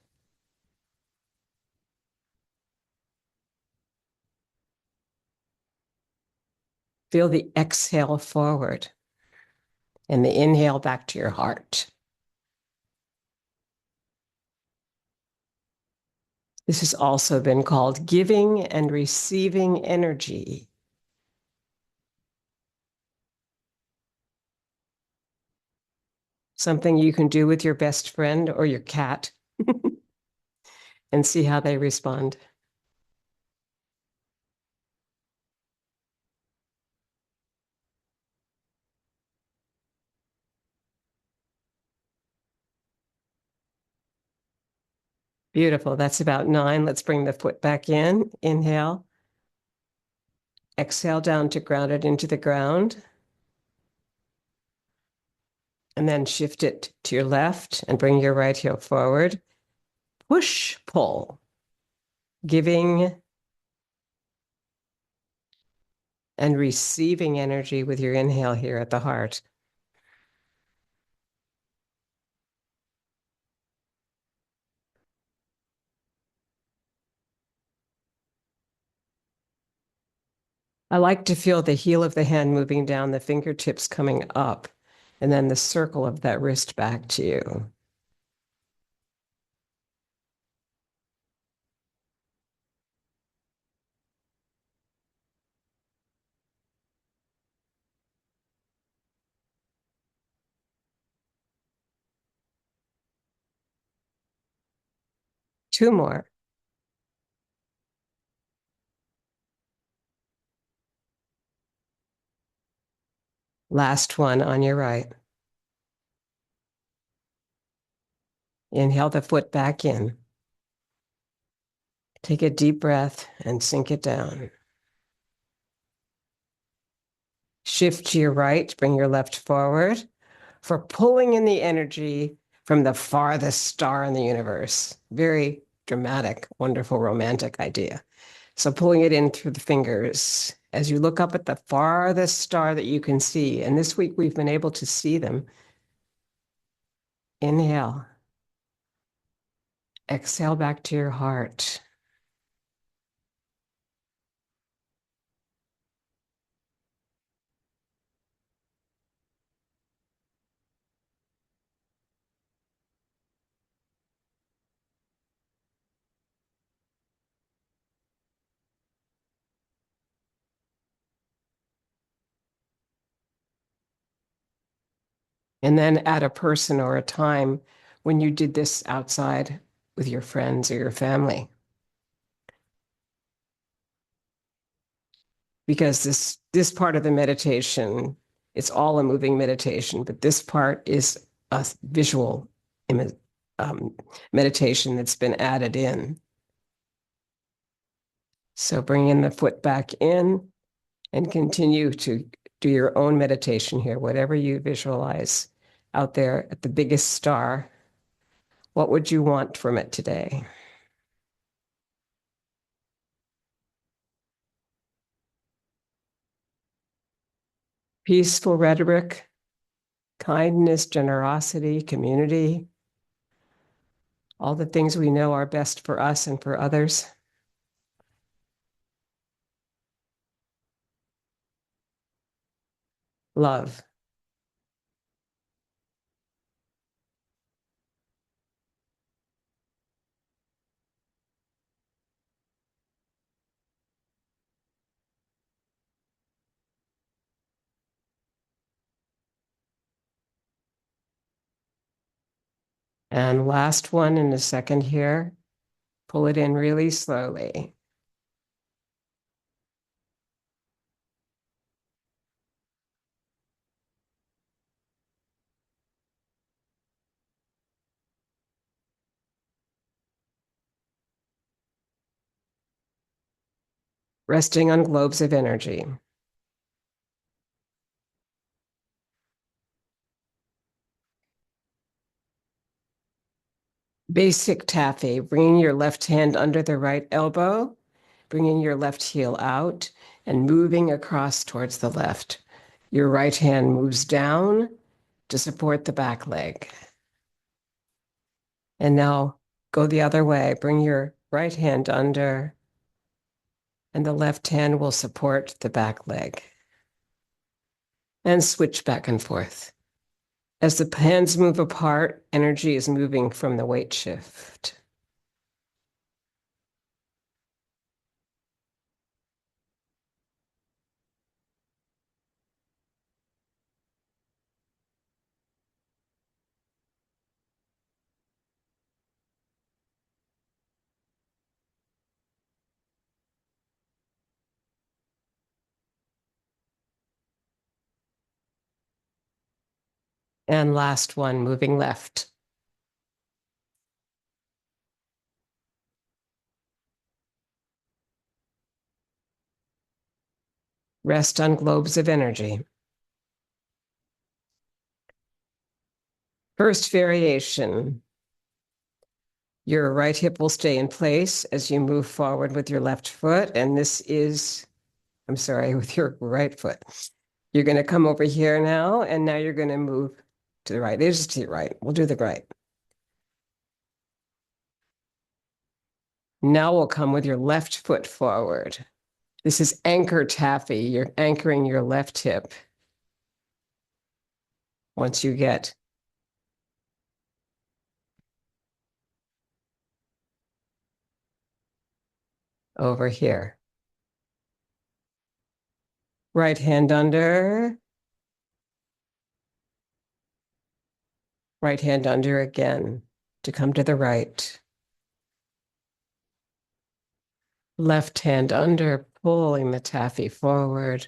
Feel the exhale forward and the inhale back to your heart. This has also been called giving and receiving energy. Something you can do with your best friend or your cat and see how they respond. Beautiful. That's about 9. Let's bring the foot back in. Inhale. Exhale down to ground it into the ground. And then shift it to your left and bring your right heel forward. Push, pull. Giving and receiving energy with your inhale here at the heart. I like to feel the heel of the hand moving down, the fingertips coming up, and then the circle of that wrist back to you. Two more. Last one on your right. Inhale the foot back in. Take a deep breath and sink it down. Shift to your right, bring your left forward for pulling in the energy from the farthest star in the universe. Very dramatic, wonderful, romantic idea. So pulling it in through the fingers as you look up at the farthest star that you can see. And this week we've been able to see them. Inhale. Exhale back to your heart. And then at a person or a time when you did this outside with your friends or your family. Because this part of the meditation, it's all a moving meditation, but this part is a visual meditation that's been added in. So bring in the foot back in and continue to do your own meditation here, whatever you visualize out there at the biggest star. What would you want from it today? Peaceful rhetoric, kindness, generosity, community, all the things we know are best for us and for others. Love. And last one in a second here. Pull it in really slowly. Resting on globes of energy. Basic taffy, bringing your left hand under the right elbow, bringing your left heel out and moving across towards the left. Your right hand moves down to support the back leg. And now go the other way. Bring your right hand under, and the left hand will support the back leg. And switch back and forth. As the hands move apart, energy is moving from the weight shift. And last one, moving left. Rest on globes of energy. First variation. Your right hip will stay in place as you move forward with your left foot. And this is, I'm sorry, with your right foot. You're going to come over here now, and now you're going to move to the right. It is to the right. We'll do the right. Now we'll come with your left foot forward. This is anchor taffy. You're anchoring your left hip. Once you get over here. Right hand under. Right hand under again to come to the right. Left hand under, pulling the taffy forward.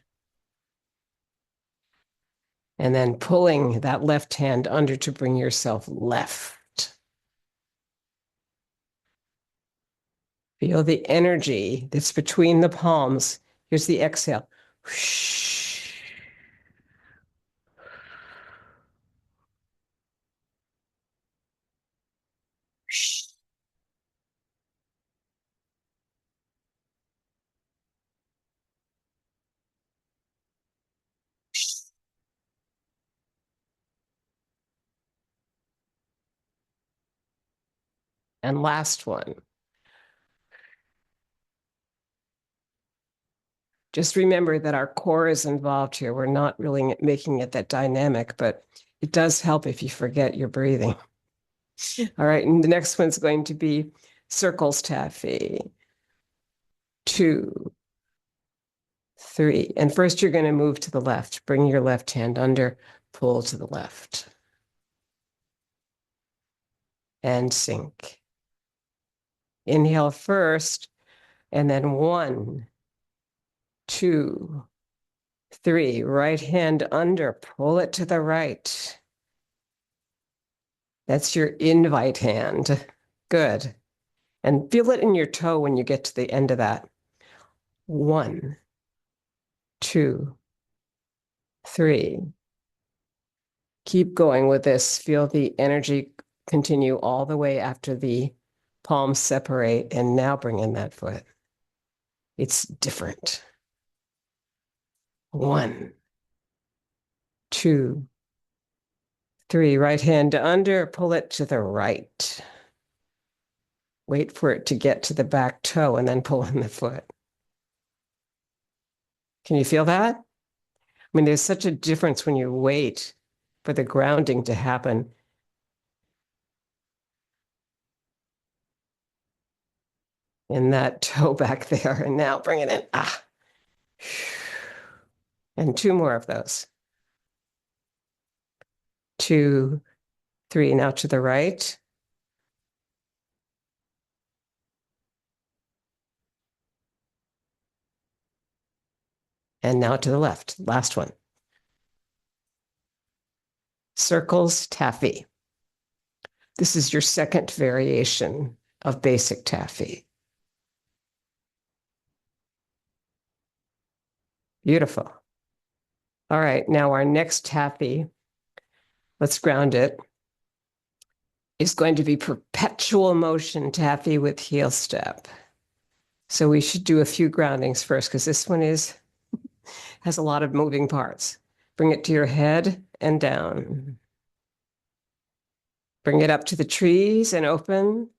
And then pulling that left hand under to bring yourself left. Feel the energy that's between the palms. Here's the exhale. And last one. Just remember that our core is involved here. We're not really making it that dynamic, but it does help if you forget your breathing. All right, and the next one's going to be circles taffy. 2, 3. And first you're going to move to the left. Bring your left hand under, pull to the left. And sink. Inhale first, and then 1, 2, 3. Right hand under, pull it to the right. That's your invite hand. Good. And feel it in your toe when you get to the end of that. 1, 2, 3. Keep going with this. Feel the energy continue all the way after the palms separate, and now bring in that foot. It's different. 1, 2, 3. Right hand under, pull it to the right. Wait for it to get to the back toe and then pull in the foot. Can you feel that? I mean, there's such a difference when you wait for the grounding to happen. In that toe back there. And now bring it in. Ah. And 2 more of those. 2, 3. Now to the right. And now to the left, last one. Circles taffy. This is your second variation of basic taffy. Beautiful. All right, now our next taffy, let's ground it, is going to be perpetual motion taffy with heel step. So we should do a few groundings first because this one has a lot of moving parts. Bring it to your head and down. Bring it up to the trees and open.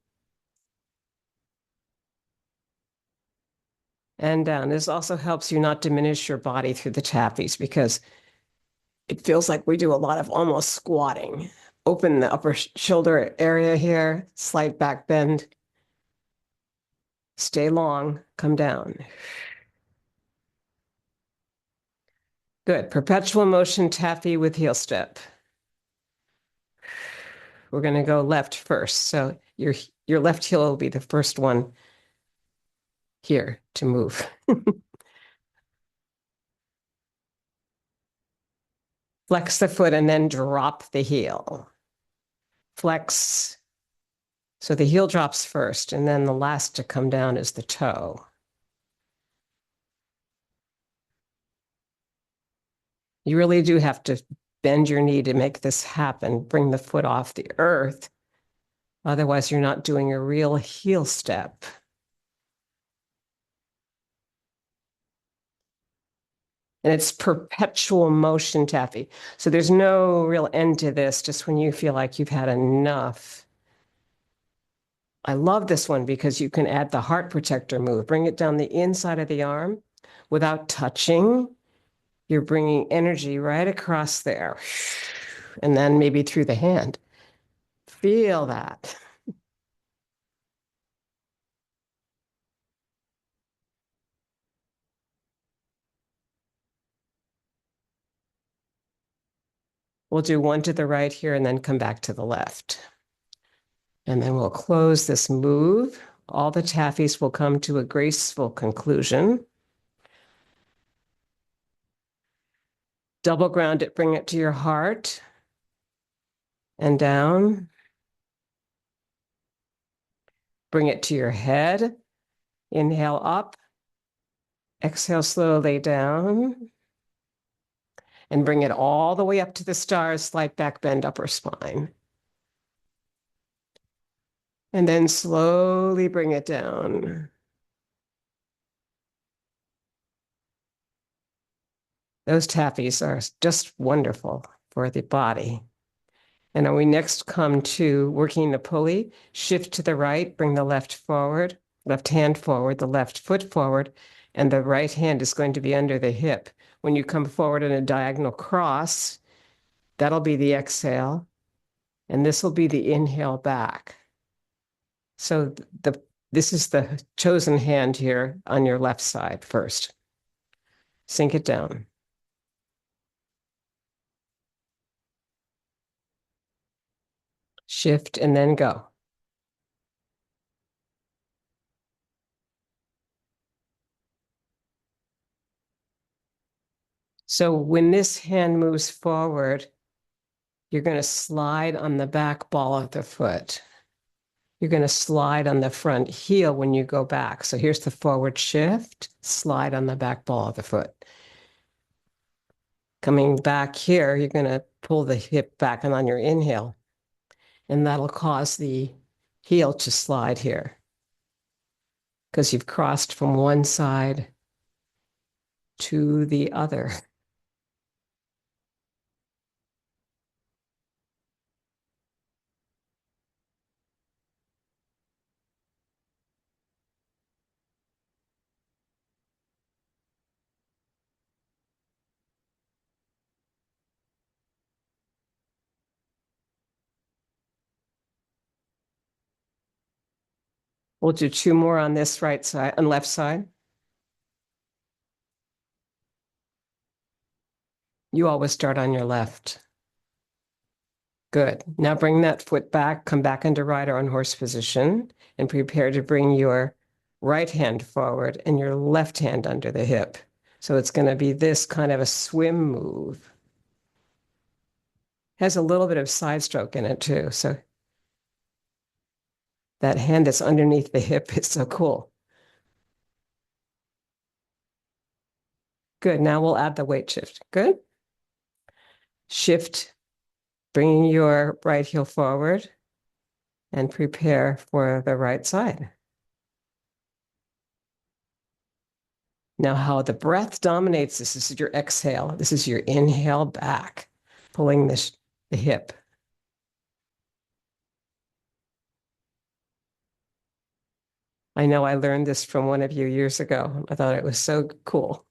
And down. This also helps you not diminish your body through the taffies because it feels like we do a lot of almost squatting. Open the upper shoulder area here, slight back bend. Stay long, come down. Good. Perpetual motion taffy with heel step. We're going to go left first. So your left heel will be the first one here to move. Flex the foot and then drop the heel. Flex. So the heel drops first, and then the last to come down is the toe. You really do have to bend your knee to make this happen. Bring the foot off the earth. Otherwise, you're not doing a real heel step. And it's perpetual motion taffy. So there's no real end to this, just when you feel like you've had enough. I love this one because you can add the heart protector move. Bring it down the inside of the arm without touching. You're bringing energy right across there. And then maybe through the hand. Feel that. We'll do one to the right here and then come back to the left. And then we'll close this move. All the taffies will come to a graceful conclusion. Double ground it, bring it to your heart and down. Bring it to your head. Inhale up. Exhale slowly down. And bring it all the way up to the stars, slight back bend, upper spine. And then slowly bring it down. Those taffies are just wonderful for the body. And then we next come to working the pulley. Shift to the right, bring the left forward, left hand forward, the left foot forward, and the right hand is going to be under the hip. When you come forward in a diagonal cross, that'll be the exhale, and this will be the inhale back. So this is the chosen hand here on your left side first. Sink it down. Shift and then go. So when this hand moves forward, you're going to slide on the back ball of the foot. You're going to slide on the front heel when you go back. So here's the forward shift, slide on the back ball of the foot. Coming back here, you're going to pull the hip back and on your inhale, and that'll cause the heel to slide here because you've crossed from one side to the other. We'll do two more on this right side and left side. You always start on your left. Good. Now bring that foot back, come back into rider on horse position, and prepare to bring your right hand forward and your left hand under the hip. So it's going to be this kind of a swim move. Has a little bit of side stroke in it too. So that hand that's underneath the hip is so cool. Good. Now we'll add the weight shift. Good. Shift, bringing your right heel forward and prepare for the right side. Now, how the breath dominates this is your exhale. This is your inhale back, pulling the hip. I know I learned this from one of you years ago. I thought it was so cool.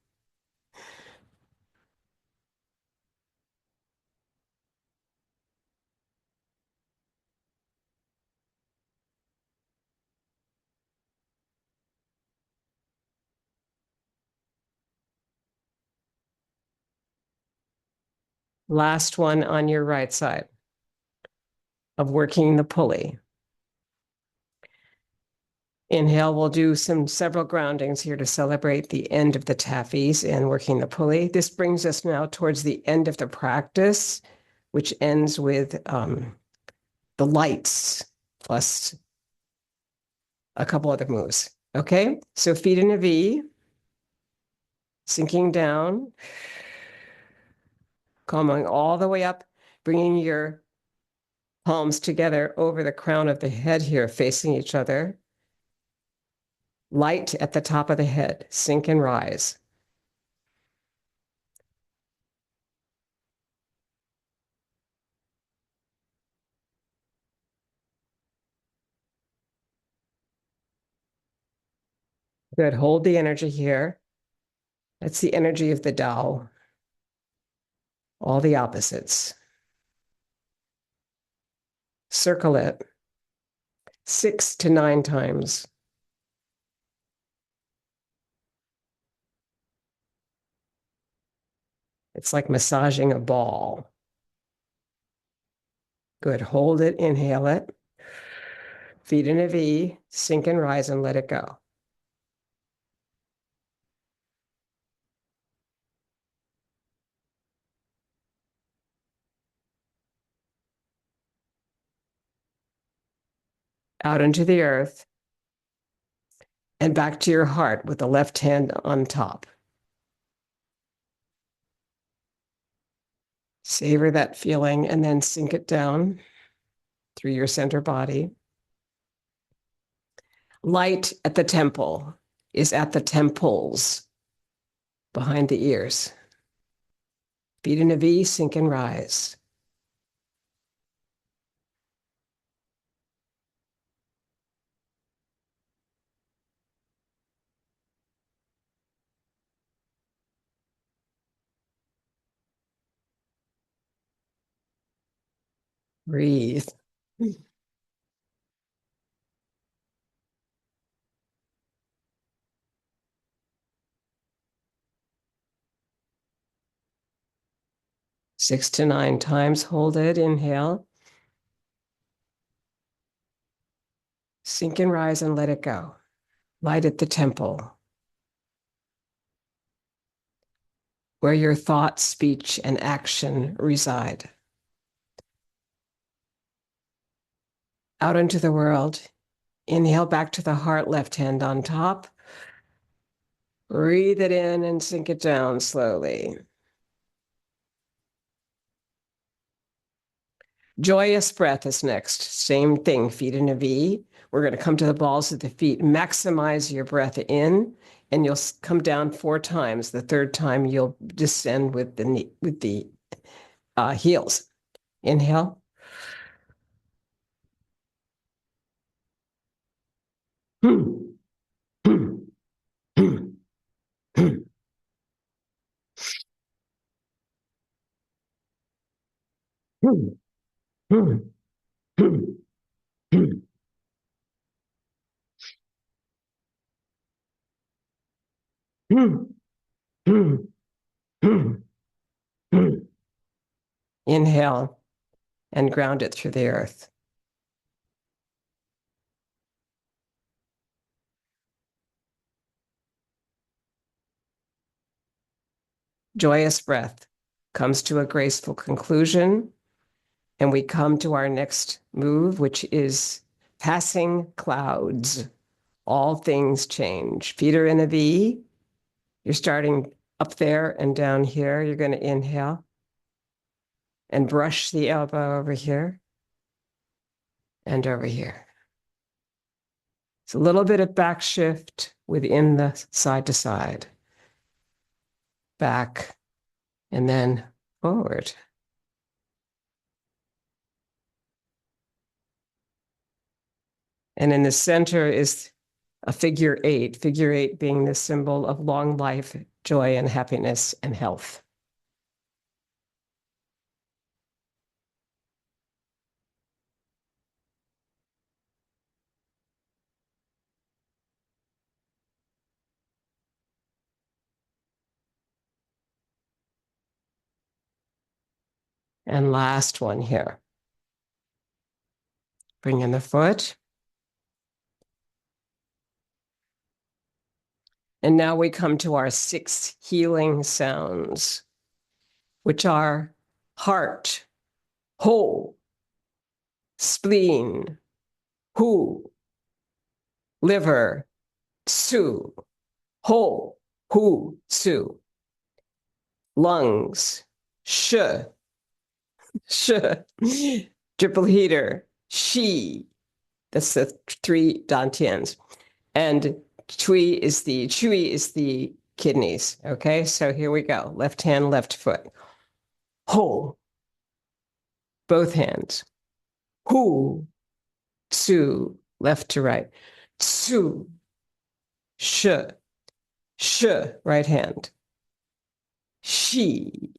Last one on your right side of working the pulley. Inhale, we'll do several groundings here to celebrate the end of the taffies and working the pulley. This brings us now towards the end of the practice, which ends with the lights plus a couple other moves. Okay, so feet in a V, sinking down, coming all the way up, bringing your palms together over the crown of the head here, facing each other. Light at the top of the head, sink and rise. Good, hold the energy here. That's the energy of the Tao. All the opposites. Circle it 6 to 9 times. It's like massaging a ball. Good, hold it, inhale it. Feet in a V, sink and rise and let it go. Out into the earth and back to your heart with the left hand on top. Savor that feeling and then sink it down through your center body. Light at the temple is at the temples behind the ears. Feet in a V, sink and rise. Breathe. 6 to 9 times. Hold it. Inhale. Sink and rise and let it go. Light at the temple, where your thought, speech, and action reside. Out into the world. Inhale back to the heart, left hand on top. Breathe it in and sink it down slowly. Joyous breath is next. Same thing, feet in a V. We're going to come to the balls of the feet. Maximize your breath in, and you'll come down 4 times. The third time, you'll descend with the heels. Inhale. Inhale and ground it through the earth. joyous breath comes to a graceful conclusion, and we come to our next move, which is passing clouds. All things change. Feet are in a V. You're starting up there and down here. You're going to inhale and brush the elbow over here and over here. It's a little bit of back shift within the side to side. Back and then forward. And in the center is a figure eight being the symbol of long life, joy, and happiness and health. And last one here. Bring in the foot. And now we come to our 6 healing sounds, which are heart, whole, spleen, hu, liver, su, whole, hu, su, lungs, sh, triple heater, shi. That's the 3 dantians. And chui is the kidneys. Okay, so here we go. Left hand, left foot. Whole. Both hands. Hu. Tsu. Left to right. Tsu. Sh. Sh. Right hand. Shi.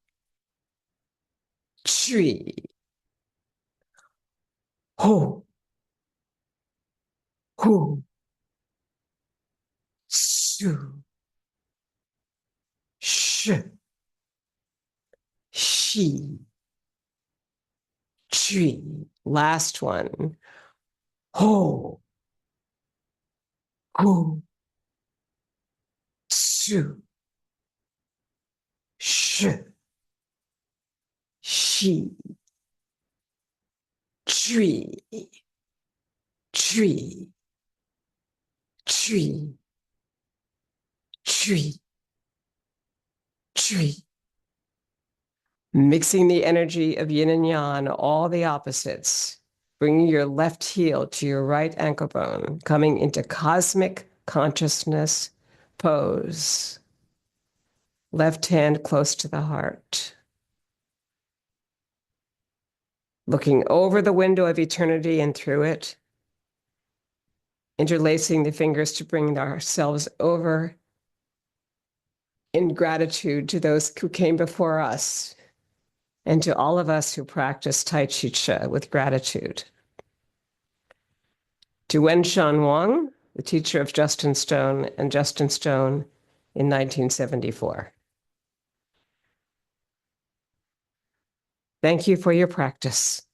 Chui. Ho. Hu. Tsu. Sh. Shi. Chui. Last one. Ho. Hu. Tsu. Sh. Shi. Chui. Chui. Chui. Chui. Chui. Mixing the energy of yin and yang, all the opposites, bringing your left heel to your right ankle bone, coming into cosmic consciousness pose. Left hand close to the heart. Looking over the window of eternity and through it, interlacing the fingers to bring ourselves over in gratitude to those who came before us and to all of us who practice Tai Chi Chih with gratitude. To Wenshan Wang, the teacher of Justin Stone and Justin Stone in 1974. Thank you for your practice.